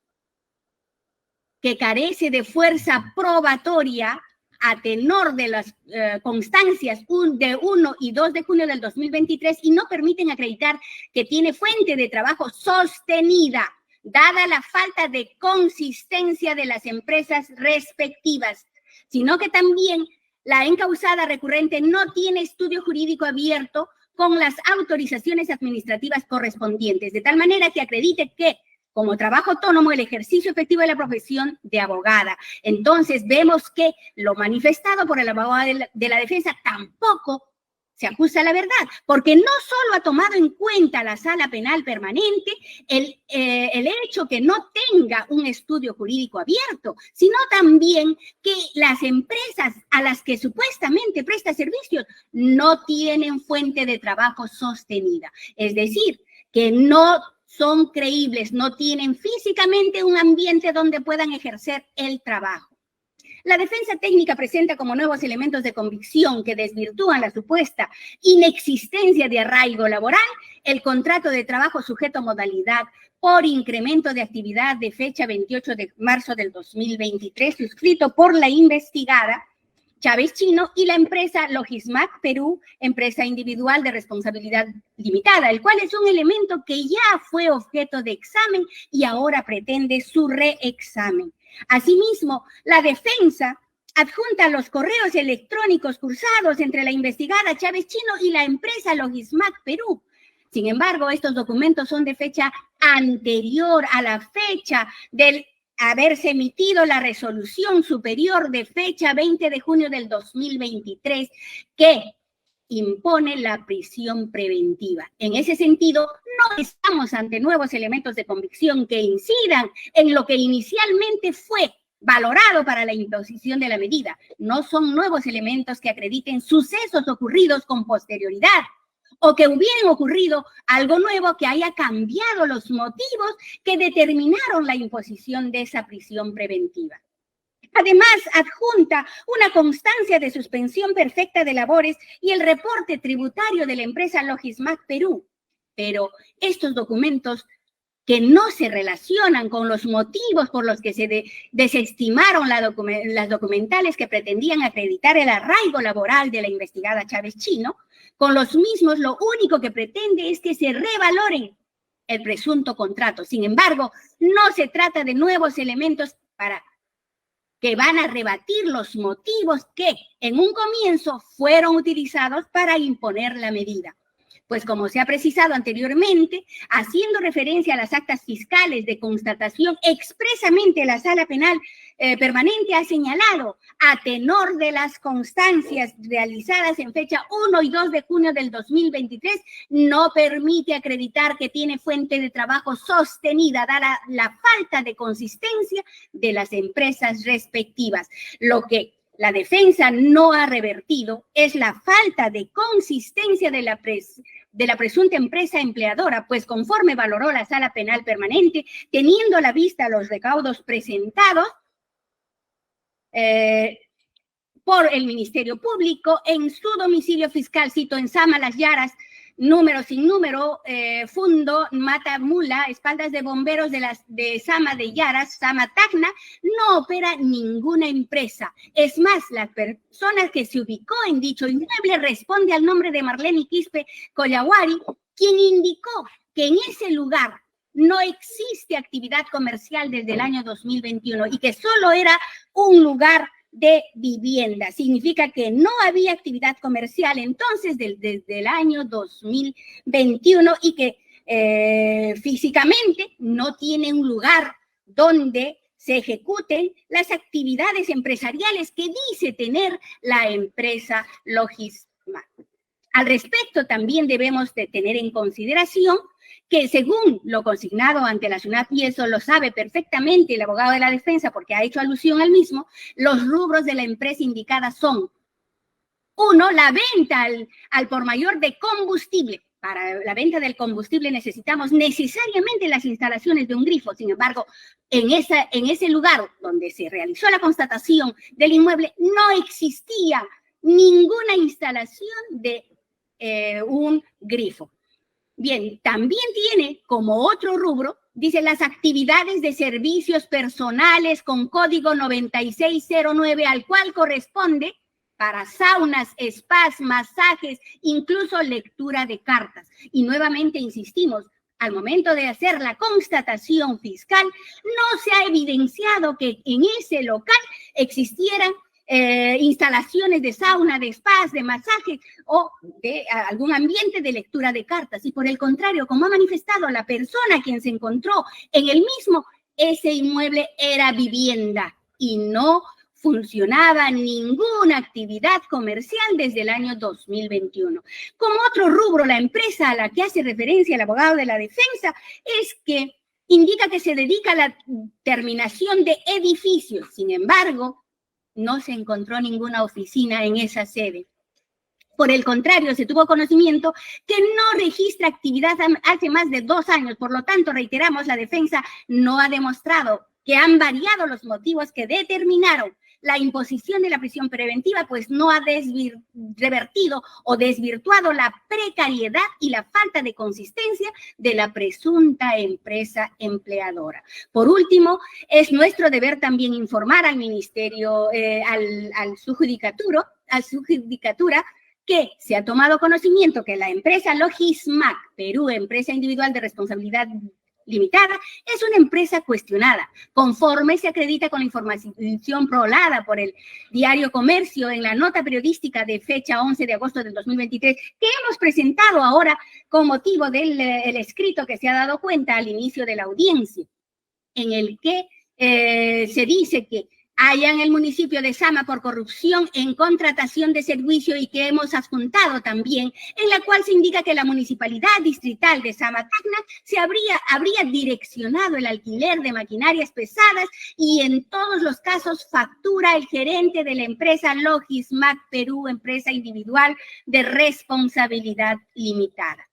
que carece de fuerza probatoria a tenor de las constancias de 1 y 2 de junio del 2023 y no permiten acreditar que tiene fuente de trabajo sostenida, dada la falta de consistencia de las empresas respectivas, sino que también la encausada recurrente no tiene estudio jurídico abierto con las autorizaciones administrativas correspondientes, de tal manera que acredite que como trabajo autónomo el ejercicio efectivo de la profesión de abogada. Entonces vemos que lo manifestado por el abogado de la defensa tampoco se ajusta a la verdad, porque no solo ha tomado en cuenta la sala penal permanente el hecho que no tenga un estudio jurídico abierto, sino también que las empresas a las que supuestamente presta servicios no tienen fuente de trabajo sostenida. Es decir, que no son creíbles, no tienen físicamente un ambiente donde puedan ejercer el trabajo. La defensa técnica presenta como nuevos elementos de convicción que desvirtúan la supuesta inexistencia de arraigo laboral el contrato de trabajo sujeto a modalidad por incremento de actividad de fecha 28 de marzo del 2023, suscrito por la investigada Chávez Chino y la empresa Logismac Perú, empresa individual de responsabilidad limitada, el cual es un elemento que ya fue objeto de examen y ahora pretende su reexamen. Asimismo, la defensa adjunta los correos electrónicos cursados entre la investigada Chávez Chino y la empresa Logismac Perú. Sin embargo, estos documentos son de fecha anterior a la fecha del haberse emitido la resolución superior de fecha 20 de junio del 2023 que impone la prisión preventiva. En ese sentido, no estamos ante nuevos elementos de convicción que incidan en lo que inicialmente fue valorado para la imposición de la medida. No son nuevos elementos que acrediten sucesos ocurridos con posterioridad o que hubieran ocurrido algo nuevo que haya cambiado los motivos que determinaron la imposición de esa prisión preventiva. Además, adjunta una constancia de suspensión perfecta de labores y el reporte tributario de la empresa Logismac Perú. Pero estos documentos que no se relacionan con los motivos por los que se desestimaron las documentales que pretendían acreditar el arraigo laboral de la investigada Chávez Chino, con los mismos lo único que pretende es que se revaloren el presunto contrato. Sin embargo, no se trata de nuevos elementos que van a rebatir los motivos que en un comienzo fueron utilizados para imponer la medida. Pues como se ha precisado anteriormente, haciendo referencia a las actas fiscales de constatación, expresamente la Sala Penal Permanente ha señalado, a tenor de las constancias realizadas en fecha 1 y 2 de junio del 2023, no permite acreditar que tiene fuente de trabajo sostenida, dada la falta de consistencia de las empresas respectivas. Lo que la defensa no ha revertido es la falta de consistencia de la presunta empresa empleadora, pues conforme valoró la Sala Penal Permanente, teniendo a la vista los recaudos presentados por el Ministerio Público en su domicilio fiscal, cito en Sama Las Yaras, número sin número, Fundo Mata Mula, espaldas de bomberos de Sama de Yaras, Sama Tacna, no opera ninguna empresa. Es más, la persona que se ubicó en dicho inmueble responde al nombre de Marlene Quispe Collawari, quien indicó que en ese lugar no existe actividad comercial desde el año 2021 y que solo era un lugar de vivienda. Significa que no había actividad comercial entonces desde el año 2021 y que físicamente no tiene un lugar donde se ejecuten las actividades empresariales que dice tener la empresa Logismac. Al respecto, también debemos de tener en consideración que según lo consignado ante la SUNAT, y eso lo sabe perfectamente el abogado de la defensa porque ha hecho alusión al mismo, los rubros de la empresa indicada son: 1, la venta al por mayor de combustible. Para la venta del combustible necesitamos necesariamente las instalaciones de un grifo. Sin embargo, en ese lugar donde se realizó la constatación del inmueble no existía ninguna instalación de un grifo. Bien, también tiene como otro rubro, dice, las actividades de servicios personales con código 9609, al cual corresponde para saunas, spas, masajes, incluso lectura de cartas. Y nuevamente insistimos, al momento de hacer la constatación fiscal, no se ha evidenciado que en ese local existieran instalaciones de sauna, de spas, de masajes o de algún ambiente de lectura de cartas. Y por el contrario, como ha manifestado la persona quien se encontró en el mismo, ese inmueble era vivienda y no funcionaba ninguna actividad comercial desde el año 2021. Como otro rubro, la empresa a la que hace referencia el abogado de la defensa es que indica que se dedica a la terminación de edificios. Sin embargo, no se encontró ninguna oficina en esa sede. Por el contrario, se tuvo conocimiento que no registra actividad hace más de 2 años. Por lo tanto, reiteramos, la defensa no ha demostrado que han variado los motivos que determinaron la imposición de la prisión preventiva, pues no ha revertido o desvirtuado la precariedad y la falta de consistencia de la presunta empresa empleadora. Por último, es nuestro deber también informar al Ministerio, al su judicatura, que se ha tomado conocimiento que la empresa Logismac Perú, empresa individual de responsabilidad limitada, es una empresa cuestionada, conforme se acredita con la información prolada por el diario Comercio en la nota periodística de fecha 11 de agosto del 2023, que hemos presentado ahora con motivo del escrito que se ha dado cuenta al inicio de la audiencia, en el que se dice que allá en el municipio de Sama por corrupción en contratación de servicio y que hemos adjuntado también, en la cual se indica que la municipalidad distrital de Sama Tacna se habría direccionado el alquiler de maquinarias pesadas y en todos los casos factura el gerente de la empresa Logismac Perú, empresa individual de responsabilidad limitada.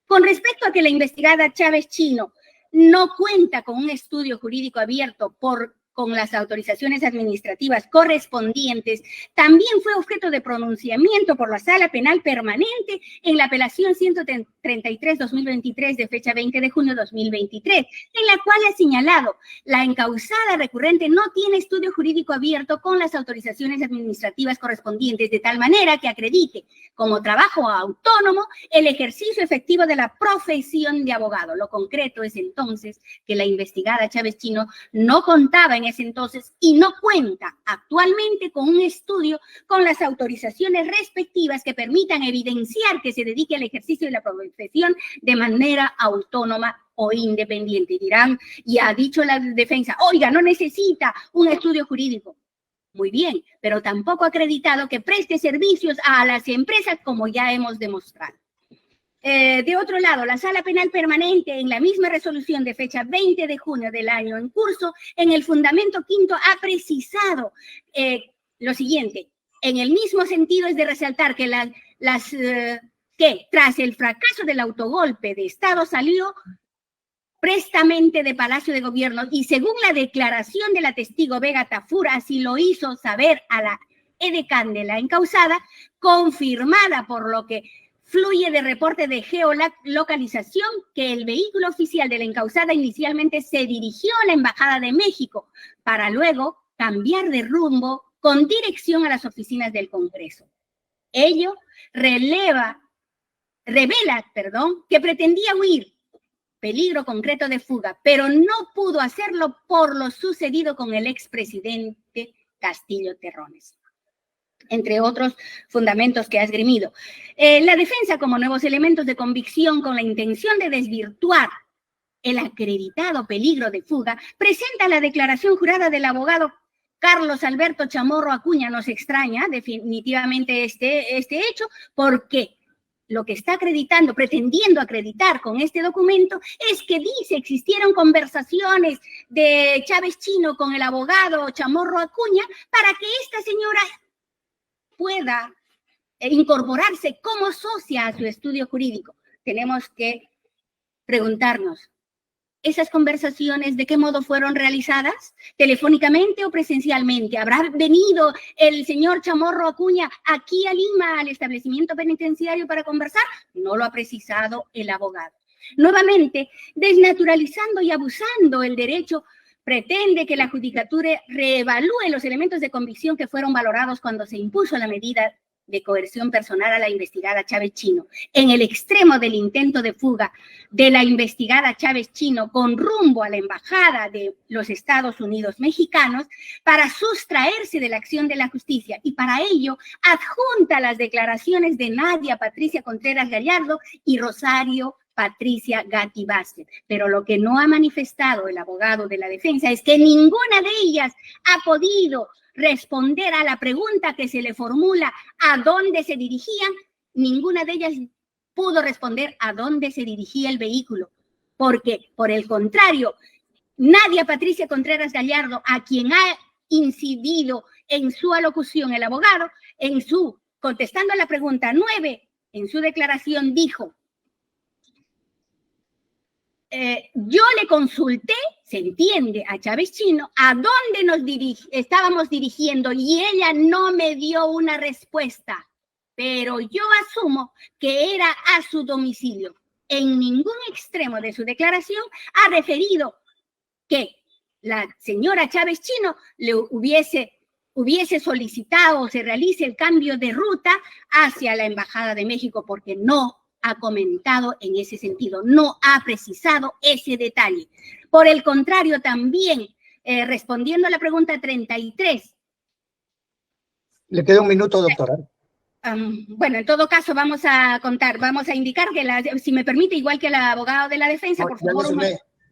Con respecto a que la investigada Chávez Chino no cuenta con un estudio jurídico abierto con las autorizaciones administrativas correspondientes, también fue objeto de pronunciamiento por la Sala Penal Permanente en la apelación 133-2023 de fecha 20 de junio de 2023, en la cual ha señalado la encausada recurrente no tiene estudio jurídico abierto con las autorizaciones administrativas correspondientes, de tal manera que acredite como trabajo autónomo el ejercicio efectivo de la profesión de abogado. Lo concreto es entonces que la investigada Chávez Chino no contaba en ese entonces y no cuenta actualmente con un estudio con las autorizaciones respectivas que permitan evidenciar que se dedique al ejercicio de la profesión de manera autónoma o independiente. Dirán, y ha dicho la defensa, oiga, no necesita un estudio jurídico. Muy bien, pero tampoco ha acreditado que preste servicios a las empresas como ya hemos demostrado. De otro lado, la Sala Penal Permanente, en la misma resolución de fecha 20 de junio del año en curso, en el fundamento quinto ha precisado lo siguiente. En el mismo sentido es de resaltar que que tras el fracaso del autogolpe de Estado salió prestamente de Palacio de Gobierno y según la declaración de la testigo Vega Tafur, así lo hizo saber a la edecán de la encausada, confirmada por lo que fluye de reporte de geolocalización que el vehículo oficial de la encausada inicialmente se dirigió a la Embajada de México para luego cambiar de rumbo con dirección a las oficinas del Congreso. Ello revela, que pretendía huir, peligro concreto de fuga, pero no pudo hacerlo por lo sucedido con el expresidente Castillo Terrones, entre otros fundamentos que ha esgrimido. La defensa, como nuevos elementos de convicción con la intención de desvirtuar el acreditado peligro de fuga, presenta la declaración jurada del abogado Carlos Alberto Chamorro Acuña. Nos extraña definitivamente este hecho, porque lo que está pretendiendo acreditar con este documento es que dice existieron conversaciones de Chávez Chino con el abogado Chamorro Acuña para que esta señora pueda incorporarse como socia a su estudio jurídico. Tenemos que preguntarnos, esas conversaciones, ¿de qué modo fueron realizadas? ¿Telefónicamente o presencialmente? ¿Habrá venido el señor Chamorro Acuña aquí a Lima, al establecimiento penitenciario, para conversar? No lo ha precisado el abogado. Nuevamente, desnaturalizando y abusando el derecho, pretende que la judicatura reevalúe los elementos de convicción que fueron valorados cuando se impuso la medida de coerción personal a la investigada Chávez Chino. En el extremo del intento de fuga de la investigada Chávez Chino con rumbo a la embajada de los Estados Unidos mexicanos para sustraerse de la acción de la justicia, y para ello adjunta las declaraciones de Nadia Patricia Contreras Gallardo y Rosario Patricia Gatti Vázquez. Pero lo que no ha manifestado el abogado de la defensa es que ninguna de ellas ha podido responder a la pregunta que se le formula a dónde se dirigían. Ninguna de ellas pudo responder a dónde se dirigía el vehículo, porque, por el contrario, Nadia Patricia Contreras Gallardo, a quien ha incidido en su alocución el abogado, contestando a la pregunta 9, en su declaración dijo: yo le consulté, se entiende, a Chávez Chino, a dónde nos estábamos dirigiendo, y ella no me dio una respuesta, pero yo asumo que era a su domicilio. En ningún extremo de su declaración ha referido que la señora Chávez Chino le hubiese solicitado o se realice el cambio de ruta hacia la Embajada de México, porque no ha comentado en ese sentido, no ha precisado ese detalle. Por el contrario, también, respondiendo a la pregunta 33. Le queda un minuto, doctora. Bueno, en todo caso vamos a indicar que, si me permite, igual que el abogado de la defensa, No, por favor.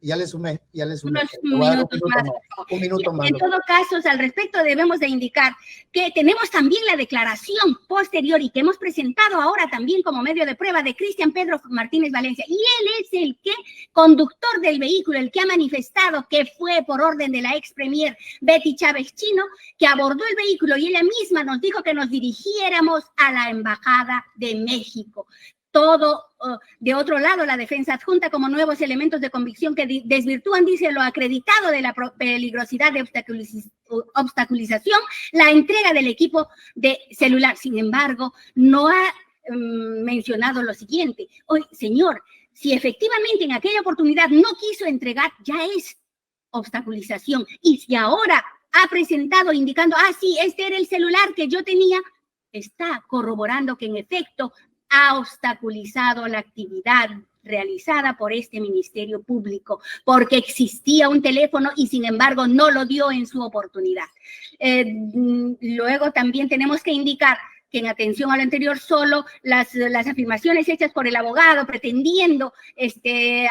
Ya le sumé. Unos minutos más. Un minuto más. En todo caso, al respecto debemos de indicar que tenemos también la declaración posterior y que hemos presentado ahora también como medio de prueba de Cristian Pedro Martínez Valencia. Y él es el conductor del vehículo, el que ha manifestado que fue por orden de la ex premier Betty Chávez Chino, que abordó el vehículo, y ella misma nos dijo que nos dirigiéramos a la Embajada de México. Todo, de otro lado, la defensa adjunta como nuevos elementos de convicción que desvirtúan, dice, lo acreditado de la peligrosidad de obstaculización, la entrega del equipo de celular. Sin embargo, no ha mencionado lo siguiente: oye, señor, si efectivamente en aquella oportunidad no quiso entregar, ya es obstaculización. Y si ahora ha presentado indicando, sí, este era el celular que yo tenía, está corroborando que en efecto ha obstaculizado la actividad realizada por este Ministerio Público, porque existía un teléfono y sin embargo no lo dio en su oportunidad. Luego también tenemos que indicar que, en atención a lo anterior, solo las afirmaciones hechas por el abogado pretendiendo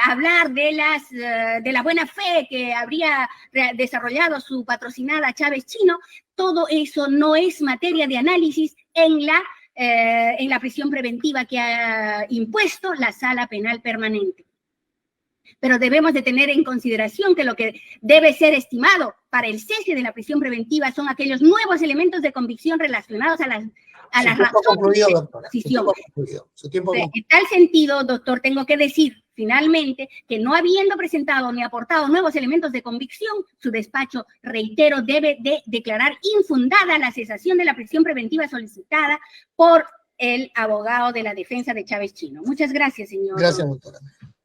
hablar de la buena fe que habría desarrollado su patrocinada Chávez Chino, todo eso no es materia de análisis en la prisión preventiva que ha impuesto la Sala Penal Permanente. Pero debemos de tener en consideración que lo que debe ser estimado para el cese de la prisión preventiva son aquellos nuevos elementos de convicción relacionados a las razones de decisión. En tal sentido, doctor, tengo que decir finalmente que, no habiendo presentado ni aportado nuevos elementos de convicción, su despacho, reitero, debe de declarar infundada la cesación de la prisión preventiva solicitada por el abogado de la defensa de Chávez Chino. Muchas gracias, señor. Gracias, doctora.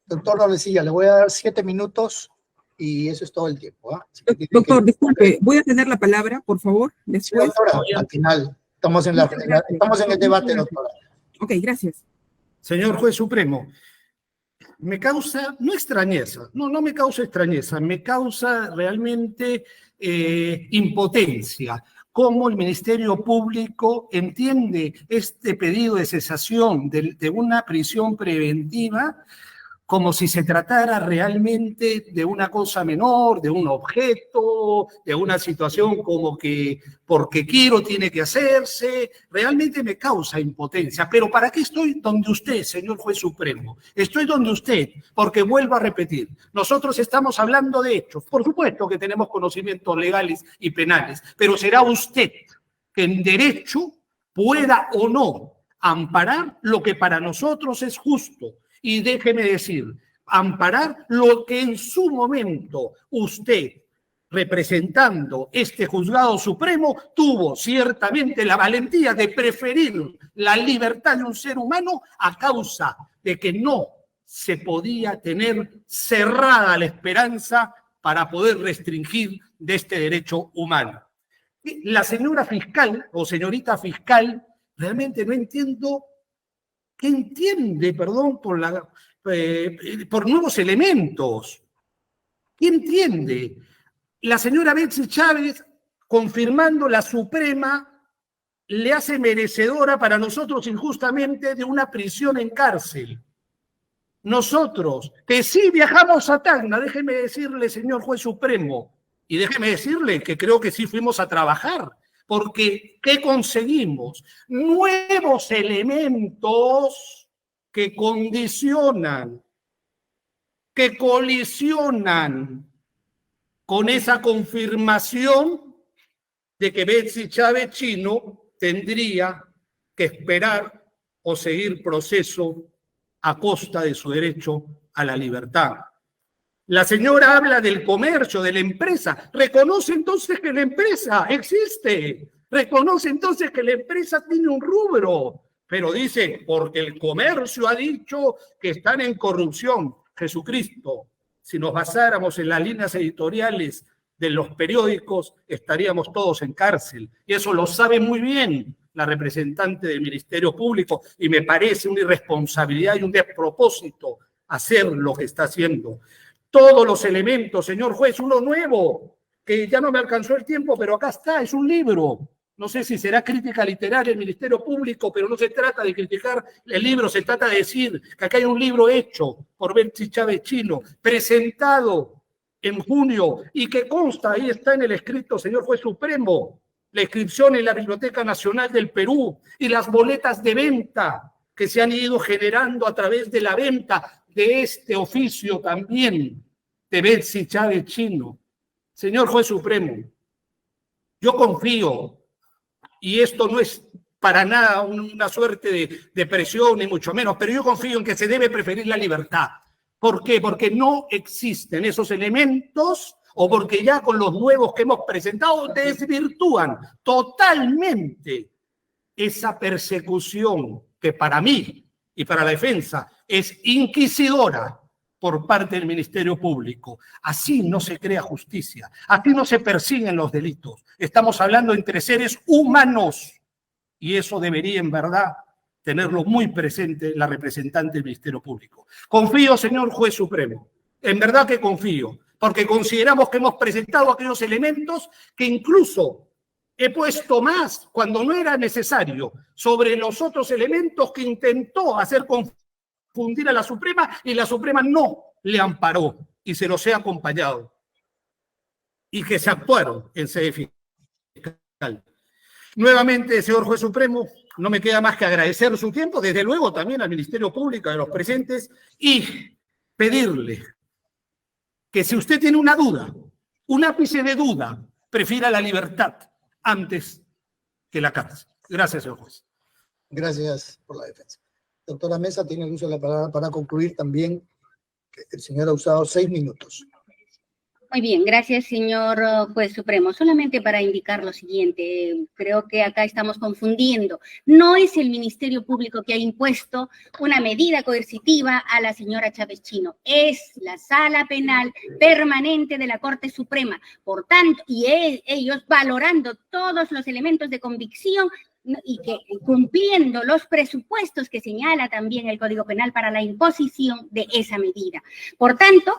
Doctor Nordecilla, le voy a dar 7 minutos y eso es todo el tiempo. Doctor, disculpe, voy a tener la palabra, por favor, después. Sí, doctora, al final. Estamos en el debate, doctora. Ok, gracias. Señor Juez Supremo, me causa, no extrañeza, no me causa extrañeza, me causa realmente impotencia cómo el Ministerio Público entiende este pedido de cesación de una prisión preventiva como si se tratara realmente de una cosa menor, de un objeto, de una situación como que porque quiero tiene que hacerse. Realmente me causa impotencia. Pero ¿para qué estoy donde usted, señor Juez Supremo? Estoy donde usted, porque vuelvo a repetir, nosotros estamos hablando de hechos. Por supuesto que tenemos conocimientos legales y penales, pero será usted que en derecho pueda o no amparar lo que para nosotros es justo. Y déjeme decir, amparar lo que en su momento usted, representando este juzgado supremo, tuvo ciertamente la valentía de preferir la libertad de un ser humano a causa de que no se podía tener cerrada la esperanza para poder restringir de este derecho humano. La señora fiscal o señorita fiscal, realmente no entiendo qué entiende, perdón, por nuevos elementos. ¿Qué entiende? La señora Betsy Chávez, confirmando la Suprema, le hace merecedora para nosotros injustamente de una prisión en cárcel. Nosotros, que sí viajamos a Tacna, déjeme decirle, señor juez supremo, y déjeme decirle que creo que sí fuimos a trabajar, porque ¿qué conseguimos? Nuevos elementos que condicionan, que colisionan con esa confirmación de que Betsy Chávez Chino tendría que esperar o seguir proceso a costa de su derecho a la libertad. La señora habla del comercio, de la empresa. Reconoce entonces que la empresa existe. Reconoce entonces que la empresa tiene un rubro. Pero dice, porque el comercio ha dicho que están en corrupción. Jesucristo, si nos basáramos en las líneas editoriales de los periódicos, estaríamos todos en cárcel. Y eso lo sabe muy bien la representante del Ministerio Público, y me parece una irresponsabilidad y un despropósito hacer lo que está haciendo. Todos los elementos, señor juez, uno nuevo, que ya no me alcanzó el tiempo, pero acá está, es un libro. No sé si será crítica literaria el Ministerio Público, pero no se trata de criticar el libro, se trata de decir que acá hay un libro hecho por Betsy Chávez Chino, presentado en junio, y que consta, ahí está en el escrito, señor juez supremo, la inscripción en la Biblioteca Nacional del Perú y las boletas de venta que se han ido generando a través de la venta de este oficio también de Betsy Chávez Chino. Señor juez supremo, yo confío, y esto no es para nada una suerte de presión, ni mucho menos, pero yo confío en que se debe preferir la libertad. ¿Por qué? Porque no existen esos elementos, o porque ya con los nuevos que hemos presentado desvirtúan totalmente esa persecución que para mí y para la defensa es inquisidora por parte del Ministerio Público. Así no se crea justicia, así no se persiguen los delitos. Estamos hablando entre seres humanos, y eso debería en verdad tenerlo muy presente la representante del Ministerio Público. Confío, señor juez supremo, en verdad que confío, porque consideramos que hemos presentado aquellos elementos que incluso he puesto más cuando no era necesario sobre los otros elementos que intentó hacer confundir a la Suprema, y la Suprema no le amparó y se los he acompañado, y que se actuaron en sede fiscal. Nuevamente, señor juez supremo, no me queda más que agradecer su tiempo, desde luego también al Ministerio Público, a los presentes, y pedirle que si usted tiene una duda, un ápice de duda, prefiera la libertad antes que la cárcel. Gracias, señor juez. Gracias por la defensa. Doctora Mesa, tiene el uso de la palabra para concluir también. El señor ha usado 6 minutos. Muy bien, gracias, señor juez supremo. Solamente para indicar lo siguiente, creo que acá estamos confundiendo. No es el Ministerio Público que ha impuesto una medida coercitiva a la señora Chávez Chino, es la Sala Penal Permanente de la Corte Suprema. Por tanto, y ellos valorando todos los elementos de convicción y que cumpliendo los presupuestos que señala también el Código Penal para la imposición de esa medida. Por tanto,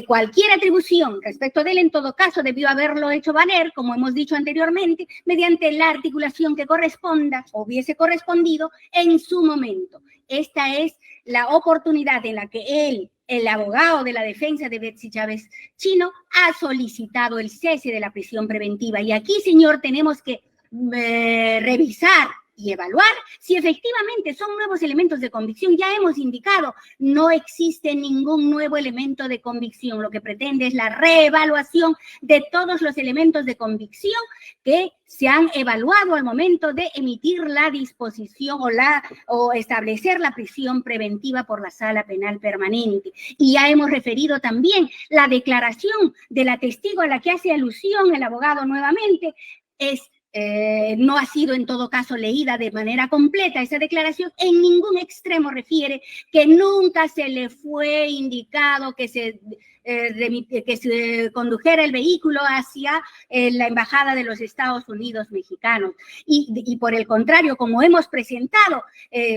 cualquier atribución respecto de él, en todo caso, debió haberlo hecho valer, como hemos dicho anteriormente, mediante la articulación que corresponda, o hubiese correspondido en su momento. Esta es la oportunidad en la que él, el abogado de la defensa de Betsy Chávez Chino, ha solicitado el cese de la prisión preventiva. Y aquí, señor, tenemos que revisar y evaluar si efectivamente son nuevos elementos de convicción. Ya hemos indicado, no existe ningún nuevo elemento de convicción. Lo que pretende es la reevaluación de todos los elementos de convicción que se han evaluado al momento de emitir la disposición o establecer la prisión preventiva por la Sala Penal Permanente. Y ya hemos referido también la declaración de la testigo a la que hace alusión el abogado nuevamente, no ha sido en todo caso leída de manera completa. Esa declaración en ningún extremo refiere que nunca se le fue indicado que se condujera el vehículo hacia la Embajada de los Estados Unidos mexicanos. Y por el contrario, como hemos presentado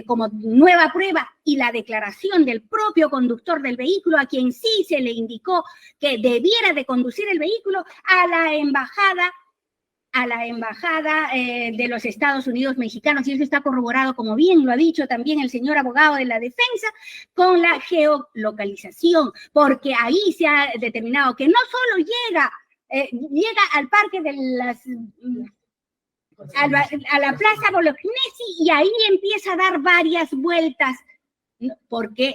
como nueva prueba y la declaración del propio conductor del vehículo, a quien sí se le indicó que debiera de conducir el vehículo a la embajada de los Estados Unidos mexicanos, y eso está corroborado, como bien lo ha dicho también el señor abogado de la defensa, con la geolocalización, porque ahí se ha determinado que no solo llega al parque de a la Plaza Bolognesi y ahí empieza a dar varias vueltas, porque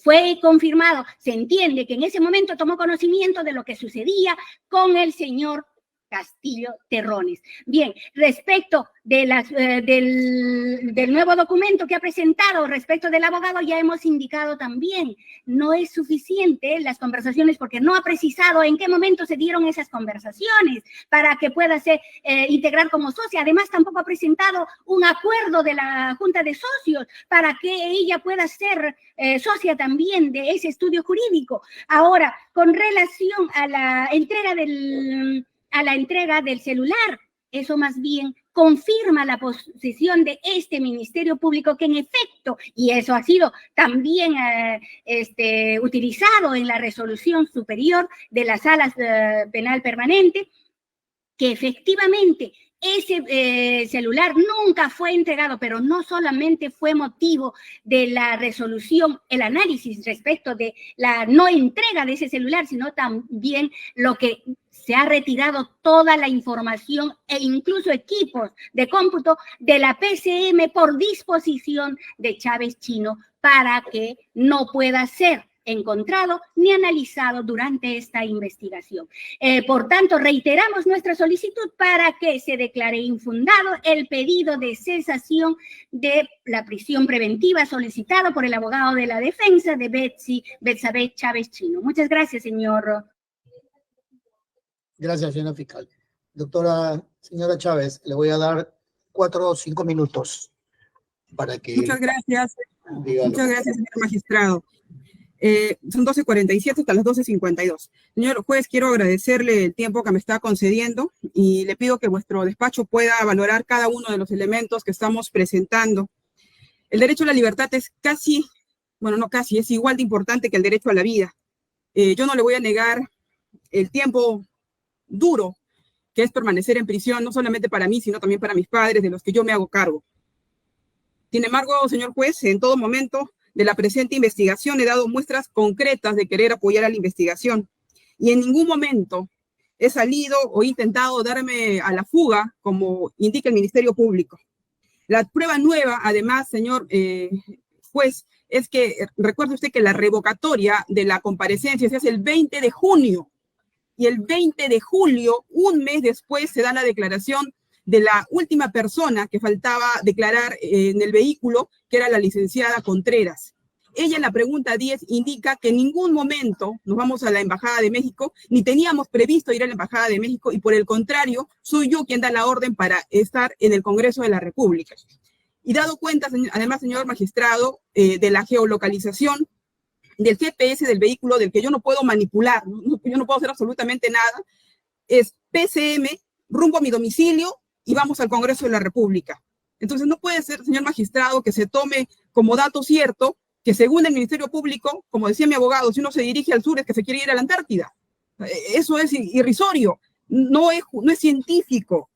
fue confirmado, se entiende que en ese momento tomó conocimiento de lo que sucedía con el señor Castillo Terrones. Bien, respecto de del nuevo documento que ha presentado, respecto del abogado, ya hemos indicado también, no es suficiente las conversaciones porque no ha precisado en qué momento se dieron esas conversaciones para que pueda ser integrar como socia. Además, tampoco ha presentado un acuerdo de la Junta de Socios para que ella pueda ser socia también de ese estudio jurídico. Ahora, con relación a la entrega del celular, eso más bien confirma la posición de este Ministerio Público que en efecto, y eso ha sido también utilizado en la resolución superior de la Sala Penal Permanente, que efectivamente ese celular nunca fue entregado, pero no solamente fue motivo de la resolución, el análisis respecto de la no entrega de ese celular, sino también lo que se ha retirado toda la información e incluso equipos de cómputo de la PCM por disposición de Chávez Chino para que no pueda ser encontrado ni analizado durante esta investigación. Por tanto, reiteramos nuestra solicitud para que se declare infundado el pedido de cesación de la prisión preventiva solicitado por el abogado de la defensa de Betsabé Chávez Chino. Muchas gracias, señor. Gracias, señora fiscal. Señora Chávez, le voy a dar 4 o 5 minutos para que... Muchas gracias. Dígalo. Muchas gracias, señor magistrado. Son 12:47 hasta las 12:52. Señor juez, quiero agradecerle el tiempo que me está concediendo y le pido que vuestro despacho pueda valorar cada uno de los elementos que estamos presentando. El derecho a la libertad es casi, bueno, no casi, es igual de importante que el derecho a la vida. Yo no le voy a negar el tiempo duro que es permanecer en prisión, no solamente para mí, sino también para mis padres, de los que yo me hago cargo. Sin embargo, señor juez, en todo momento de la presente investigación he dado muestras concretas de querer apoyar a la investigación y en ningún momento he salido o intentado darme a la fuga, como indica el Ministerio Público. La prueba nueva, además, señor juez, es que recuerde usted que la revocatoria de la comparecencia se hace el 20 de junio y el 20 de julio, un mes después, se da la declaración de la última persona que faltaba declarar en el vehículo, que era la licenciada Contreras. Ella en la pregunta 10 indica que en ningún momento nos vamos a la Embajada de México, ni teníamos previsto ir a la Embajada de México, y por el contrario, soy yo quien da la orden para estar en el Congreso de la República. Y dado cuenta, además, señor magistrado, de la geolocalización del GPS del vehículo, del que yo no puedo manipular, yo no puedo hacer absolutamente nada, es PCM, rumbo a mi domicilio, y vamos al Congreso de la República. Entonces no puede ser, señor magistrado, que se tome como dato cierto que según el Ministerio Público, como decía mi abogado, si uno se dirige al sur es que se quiere ir a la Antártida. Eso es irrisorio, no es científico.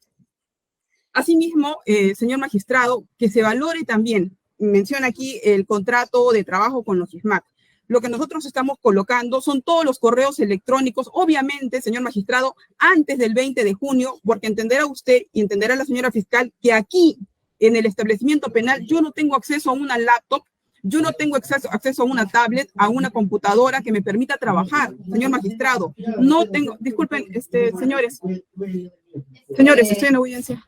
Asimismo, señor magistrado, que se valore también, menciona aquí el contrato de trabajo con los ISMAC. Lo que nosotros estamos colocando son todos los correos electrónicos, obviamente, señor magistrado, antes del 20 de junio, porque entenderá usted y entenderá la señora fiscal que aquí en el establecimiento penal, yo no tengo acceso a una laptop, yo no tengo acceso a una tablet, a una computadora que me permita trabajar, señor magistrado. No tengo, disculpen, señores, estoy en audiencia.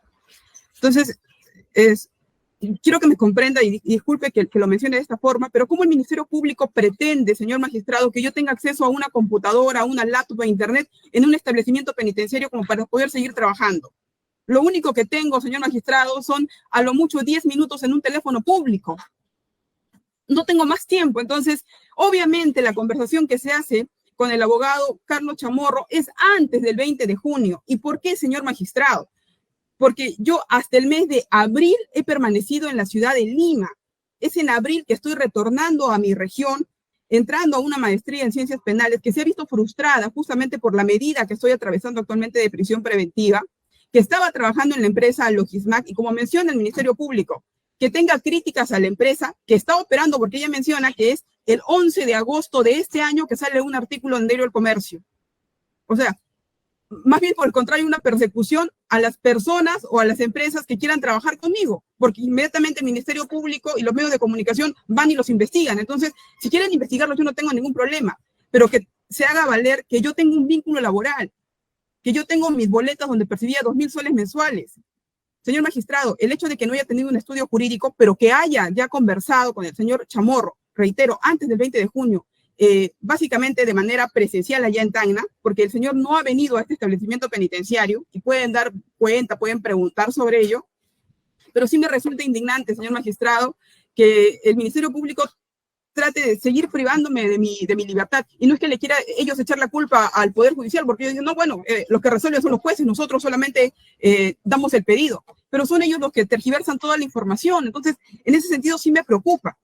Entonces, quiero que me comprenda y disculpe que lo mencione de esta forma, pero ¿cómo el Ministerio Público pretende, señor magistrado, que yo tenga acceso a una computadora, a una laptop, a internet en un establecimiento penitenciario como para poder seguir trabajando? Lo único que tengo, señor magistrado, son a lo mucho 10 minutos en un teléfono público. No tengo más tiempo. Entonces, obviamente, la conversación que se hace con el abogado Carlos Chamorro es antes del 20 de junio. ¿Y por qué, señor magistrado? Porque yo hasta el mes de abril he permanecido en la ciudad de Lima. Es en abril que estoy retornando a mi región, entrando a una maestría en ciencias penales que se ha visto frustrada justamente por la medida que estoy atravesando actualmente de prisión preventiva, que estaba trabajando en la empresa Logismac y como menciona el Ministerio Público, que tenga críticas a la empresa que está operando, porque ella menciona que es el 11 de agosto de este año que sale un artículo en Diario del Comercio. O sea, más bien por el contrario, una persecución a las personas o a las empresas que quieran trabajar conmigo, porque inmediatamente el Ministerio Público y los medios de comunicación van y los investigan. Entonces, si quieren investigarlos, yo no tengo ningún problema, pero que se haga valer que yo tengo un vínculo laboral, que yo tengo mis boletas donde percibía 2.000 soles mensuales. Señor magistrado, el hecho de que no haya tenido un estudio jurídico, pero que haya ya conversado con el señor Chamorro, reitero, antes del 20 de junio, básicamente de manera presencial allá en Tacna, porque el señor no ha venido a este establecimiento penitenciario y pueden dar cuenta, pueden preguntar sobre ello, pero sí me resulta indignante, señor magistrado, que el Ministerio Público trate de seguir privándome de mi libertad. Y no es que le quiera ellos echar la culpa al Poder Judicial, porque ellos dicen, no, bueno, los que resuelven son los jueces, nosotros solamente damos el pedido, pero son ellos los que tergiversan toda la información. Entonces, en ese sentido sí me preocupa.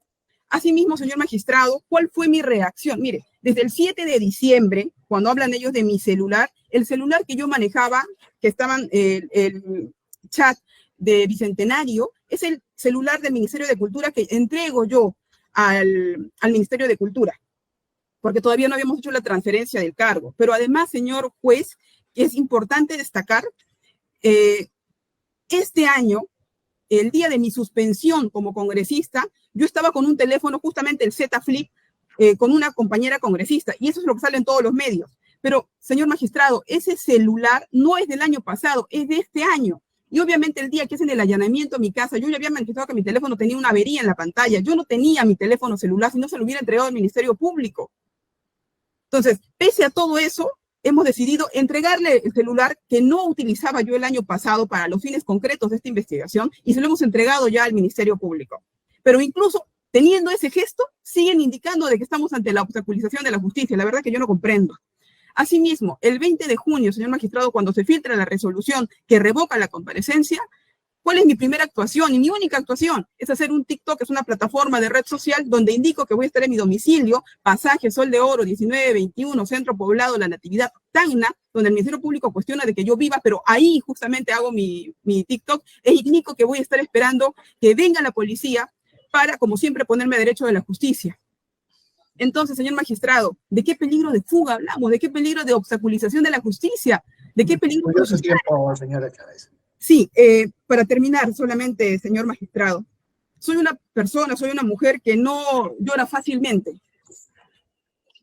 Asimismo, señor magistrado, ¿cuál fue mi reacción? Mire, desde el 7 de diciembre, cuando hablan ellos de mi celular, el celular que yo manejaba, que estaban el chat de Bicentenario, es el celular del Ministerio de Cultura que entrego yo al Ministerio de Cultura, porque todavía no habíamos hecho la transferencia del cargo. Pero además, señor juez, es importante destacar, este año, el día de mi suspensión como congresista, yo estaba con un teléfono, justamente el Z Flip, con una compañera congresista, y eso es lo que sale en todos los medios. Pero, señor magistrado, ese celular no es del año pasado, es de este año. Y obviamente el día que hacen el allanamiento a mi casa, yo ya había manifestado que mi teléfono tenía una avería en la pantalla. Yo no tenía mi teléfono celular, si no se lo hubiera entregado al Ministerio Público. Entonces, pese a todo eso, hemos decidido entregarle el celular que no utilizaba yo el año pasado para los fines concretos de esta investigación y se lo hemos entregado ya al Ministerio Público. Pero incluso teniendo ese gesto, siguen indicando de que estamos ante la obstaculización de la justicia. La verdad que yo no comprendo. Asimismo, el 20 de junio, señor magistrado, cuando se filtra la resolución que revoca la comparecencia, ¿cuál es mi primera actuación y mi única actuación? Es hacer un TikTok, que es una plataforma de red social donde indico que voy a estar en mi domicilio, pasaje Sol de Oro 1921, Centro Poblado La Natividad, Tacna, donde el Ministerio Público cuestiona de que yo viva, pero ahí justamente hago mi TikTok, e indico que voy a estar esperando que venga la policía para, como siempre, ponerme a derecho de la justicia. Entonces, señor magistrado, ¿de qué peligro de fuga hablamos? ¿De qué peligro de obstaculización de la justicia? ¿De qué peligro? Curioso tiempo, señora Chávez. Sí, para terminar solamente, señor magistrado, soy una persona, soy una mujer que no llora fácilmente,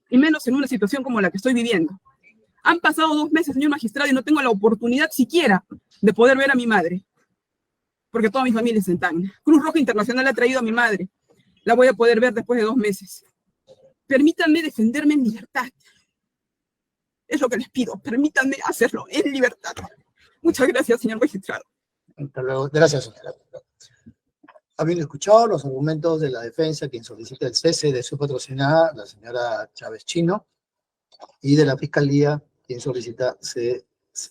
y menos en una situación como la que estoy viviendo. Han pasado 2 meses, señor magistrado, y no tengo la oportunidad siquiera de poder ver a mi madre, porque toda mi familia es en Tacna. Cruz Roja Internacional ha traído a mi madre. La voy a poder ver después de 2 meses. Permítanme defenderme en libertad. Es lo que les pido. Permítanme hacerlo en libertad. Muchas gracias, señor magistrado. Hasta luego. Gracias, señora. Habiendo escuchado los argumentos de la defensa, quien solicita el cese de su patrocinada, la señora Chávez Chino, y de la Fiscalía, quien solicita se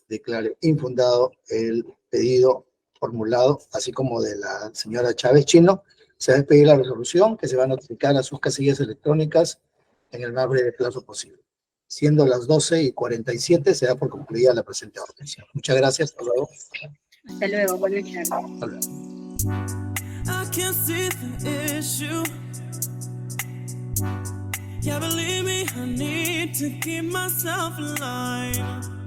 declare infundado el pedido formulado, así como de la señora Chávez Chino, se va a expedir la resolución que se va a notificar a sus casillas electrónicas en el más breve plazo posible. Siendo las 12:47, se da por concluida la presente audiencia. Muchas gracias. Hasta luego. Hasta luego. Buenas tardes. Hasta luego. I can't see the issue. Yeah, believe me, I need to keep myself alive.